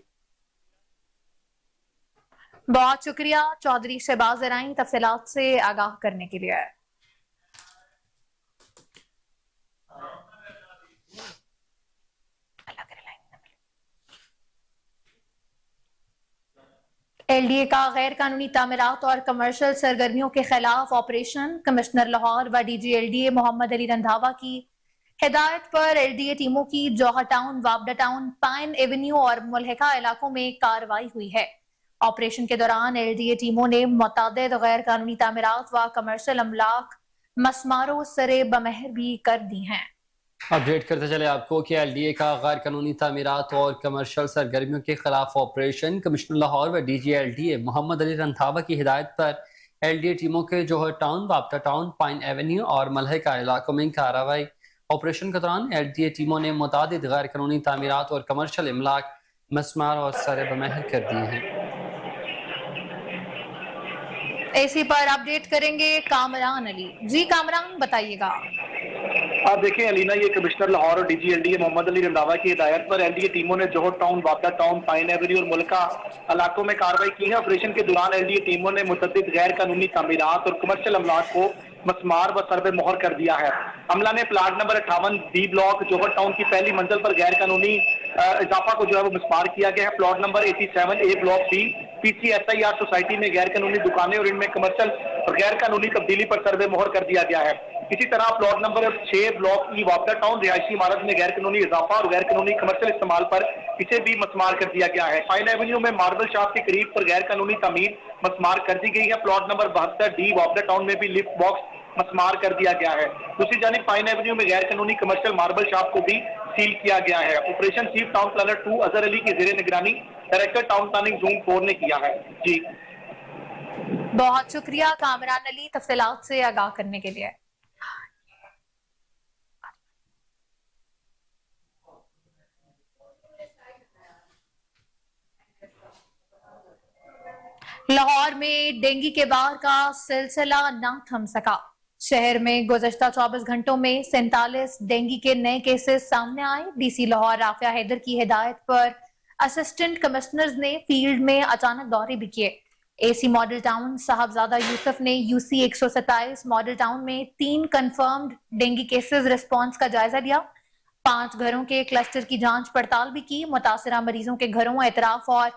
बहुत शुक्रिया चौधरी शहबाज अराइन तफसीलात से आगाह करने के लिए। LDA का गैर कानूनी तामीरात और कमर्शियल सरगर्मियों के खिलाफ ऑपरेशन। कमिश्नर लाहौर व DG LDA मोहम्मद अली रंधावा की हिदायत पर LDA टीमों की जौहर टाउन, वाबडा टाउन, पाइन एवेन्यू और मुल्हिका इलाकों में कार्रवाई हुई है। ऑपरेशन के दौरान LDA टीमों ने मुतअद्दिद गैर कानूनी तामीरात व कमर्शियल अमलाक मसमारों सरे बमहर भी कर दी हैं। अपडेट करते चले आपको कि LDA का गैर कानूनी तामीरात और कमर्शियल सरगर्मियों के खिलाफ ऑपरेशन। कमिश्नर लाहौर व DG LDA मोहम्मद अली रंधावा की हिदायत पर LDA टीमों के जौहर टाउन, वाबडा टाउन, पाइन एवेन्यू और मल्हिका इलाकों में कार्रवाई। ऑपरेशन के दौरान LDA टीमों ने मुतअद्दिद गैर कानूनी तामीरात और कमर्शियल अमलाक मसमार और सरे बमहर कर दिए हैं। इसी पर अपडेट करेंगे कामरान अली। जी कामरान, बताइएगा। आप देखें अलीना, ये कमिश्नर लाहौर और DG LDA मोहम्मद अली रंधावा की हिदायत पर LDA टीमों ने जौहर टाउन, वाबडा टाउन, पाइन एवेन्यू और मुल्का इलाकों में कार्रवाई की है। ऑपरेशन के दौरान LDA टीमों ने मुतअद्दिद गैर कानूनी तामीरात और कमर्शियल अमलाक को मसमार व सरबे मोहर कर दिया है। अमला ने प्लाट नंबर 58B ब्लॉक जौहर टाउन की पहली मंजिल पर गैर कानूनी इजाफा को जो है वो मसमार किया गया है। Plot number 87A block B PCSIR society में गैर कानूनी दुकानें और इनमें कमर्शियल और गैर कानूनी तब्दीली पर सरबे मोहर कर दिया गया है। इसी तरह प्लॉट नंबर 6 ब्लॉक E वाबडा टाउन रिहायशी इमारत में गैर कानूनी इजाफा और गैर कानूनी कमर्शियल इस्तेमाल पर इसे भी मसमार कर दिया गया है। पाइन एवेन्यू में मार्बल शॉप के करीब पर गैर कानूनी तमीर मसमार कर दी गई है। प्लॉट नंबर 72D वाबडा टाउन में भी लिफ्ट बॉक्स मसमार कर दिया गया है। दूसरी जानिब पाइन एवेन्यू में गैर कानूनी कमर्शियल मार्बल शॉप को भी सील किया गया है। Operation chief town planner 2 Azhar Ali की जेर निगरानी डायरेक्टर टाउन प्लानिंग जोन 4 ने किया है। जी बहुत शुक्रिया कामरान अली तफसीलात से आगाह करने के लिए। लाहौर में डेंगू के बार का सिलसिला न थम सका। शहर में गुज़श्ता 24 घंटों में 47 डेंगू के नए केसेस सामने आए। DC लाहौर राफिया हैदर की हिदायत पर असिस्टेंट कमिश्नर्स ने फील्ड में अचानक दौरे भी किए। AC मॉडल टाउन साहबजादा यूसुफ ने UC 127 मॉडल टाउन में 3 कंफर्म्ड डेंगू केसेस रिस्पॉन्स का जायजा लिया। 5 घरों के क्लस्टर की जांच पड़ताल भी की। मुतासरा मरीजों के घरों एतराफ और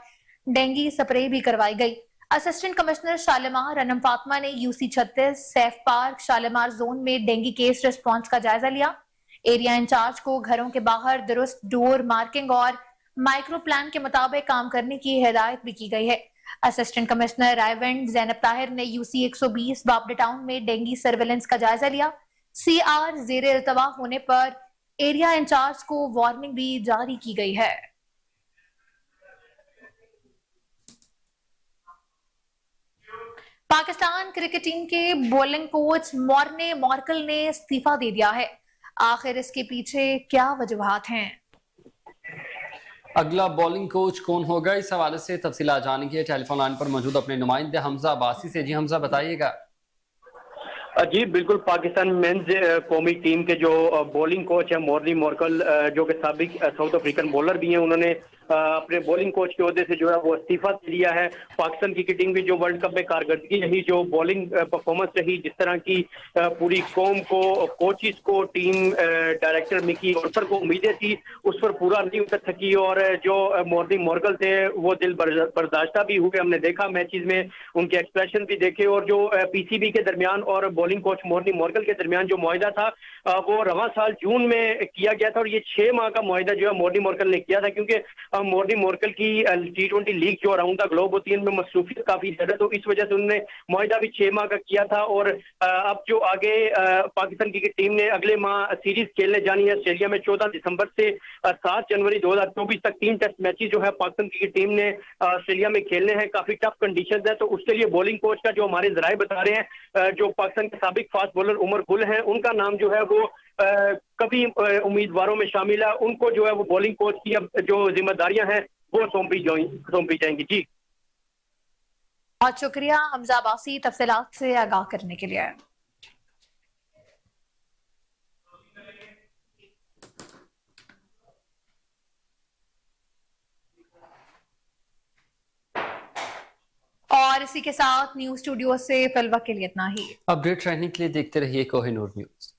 डेंगू स्प्रे भी करवाई गई। असिस्टेंट कमिश्नर शालीमार अनम फातिमा ने UC 36 Saif park Shalimar zone में डेंगू केस रिस्पांस का जायजा लिया। एरिया इंचार्ज को घरों के बाहर दुरुस्त डोर मार्किंग और माइक्रो प्लान के मुताबिक काम करने की हिदायत भी की गई है। असिस्टेंट कमिश्नर रायवेंड जैनब ताहिर ने यूसी 120 बाबडा टाउन में डेंगू सर्वेलेंस का जायजा लिया। सीआर जेर इल्तवा होने पर एरिया इंचार्ज को वार्निंग भी जारी की गई है। पाकिस्तान क्रिकेट टीम के बॉलिंग कोच मॉर्ने मॉर्कल ने इस्तीफा दे दिया है। आखिर इसके पीछे क्या वजूहात हैं? अगला बॉलिंग कोच कौन होगा, इस हवाले से तफसीलात जानेंगे टेलीफोन लाइन पर मौजूद अपने नुमाइंदे हमजा अब्बासी से। जी हमजा बताइएगा। जी बिल्कुल, पाकिस्तान मेंस कौमी टीम के जो बॉलिंग कोच है मॉर्नी मॉर्कल, जो कि साबिक साउथ अफ्रीकन बॉलर भी हैं, उन्होंने अपने बॉलिंग कोच के ओहदे से जो है वो इस्तीफा दिया है। पाकिस्तान क्रिकेट टीम की जो वर्ल्ड कप में कारकर्दगी रही, जो बॉलिंग परफॉर्मेंस रही, जिस तरह की पूरी कौम को, कोचिस को, टीम डायरेक्टर मिकी ऑर्टर को उम्मीदें थी, उस पर पूरा नहीं उतर सकी। और जो मॉर्नी मॉर्कल थे वो दिल बर्दाश्ता भी हुए, हमने देखा मैचेस में उनके एक्सप्रेशन भी देखे। और जो पीसीबी के दरमियान और बॉलिंग कोच मॉर्नी मॉर्कल के दरमियान जो मुआहिदा था वो रवां साल जून में किया गया था, और ये 6 माह का मुआहिदा जो है मॉर्नी मॉर्कल ने किया था, क्योंकि मॉर्नी मॉर्कल की T20 लीग जो अराउंड द ग्लोब होती है इनमें मसरूफियत काफी ज्यादा, तो इस वजह से उन्होंने मुआहिदा भी 6 माह का किया था। और अब जो आगे पाकिस्तान क्रिकेट टीम ने अगले माह सीरीज खेलने जानी है ऑस्ट्रेलिया में 14 दिसंबर से 7 जनवरी 2024 तक 3 टेस्ट मैचेस जो है पाकिस्तान क्रिकेट टीम ने ऑस्ट्रेलिया में खेलने हैं। काफी टफ कंडीशंस है, तो उसके लिए बॉलिंग कोच का जो हमारे जराए बता रहे हैं, जो पाकिस्तान के साबिक फास्ट बॉलर उमर गुल हैं, उनका नाम जो है वो कभी उम्मीदवारों में शामिल है। उनको जो है वो बॉलिंग कोच की अब जो जिम्मेदारियां हैं वो सौंपी जाएंगी। जी बहुत शुक्रिया हमजा अब्बासी तफसीलात से आगाह करने के लिए। और इसी के साथ न्यूज स्टूडियो से फिलवक्त के लिए इतना ही। अपडेट रहने के लिए देखते रहिए कोहिनूर न्यूज।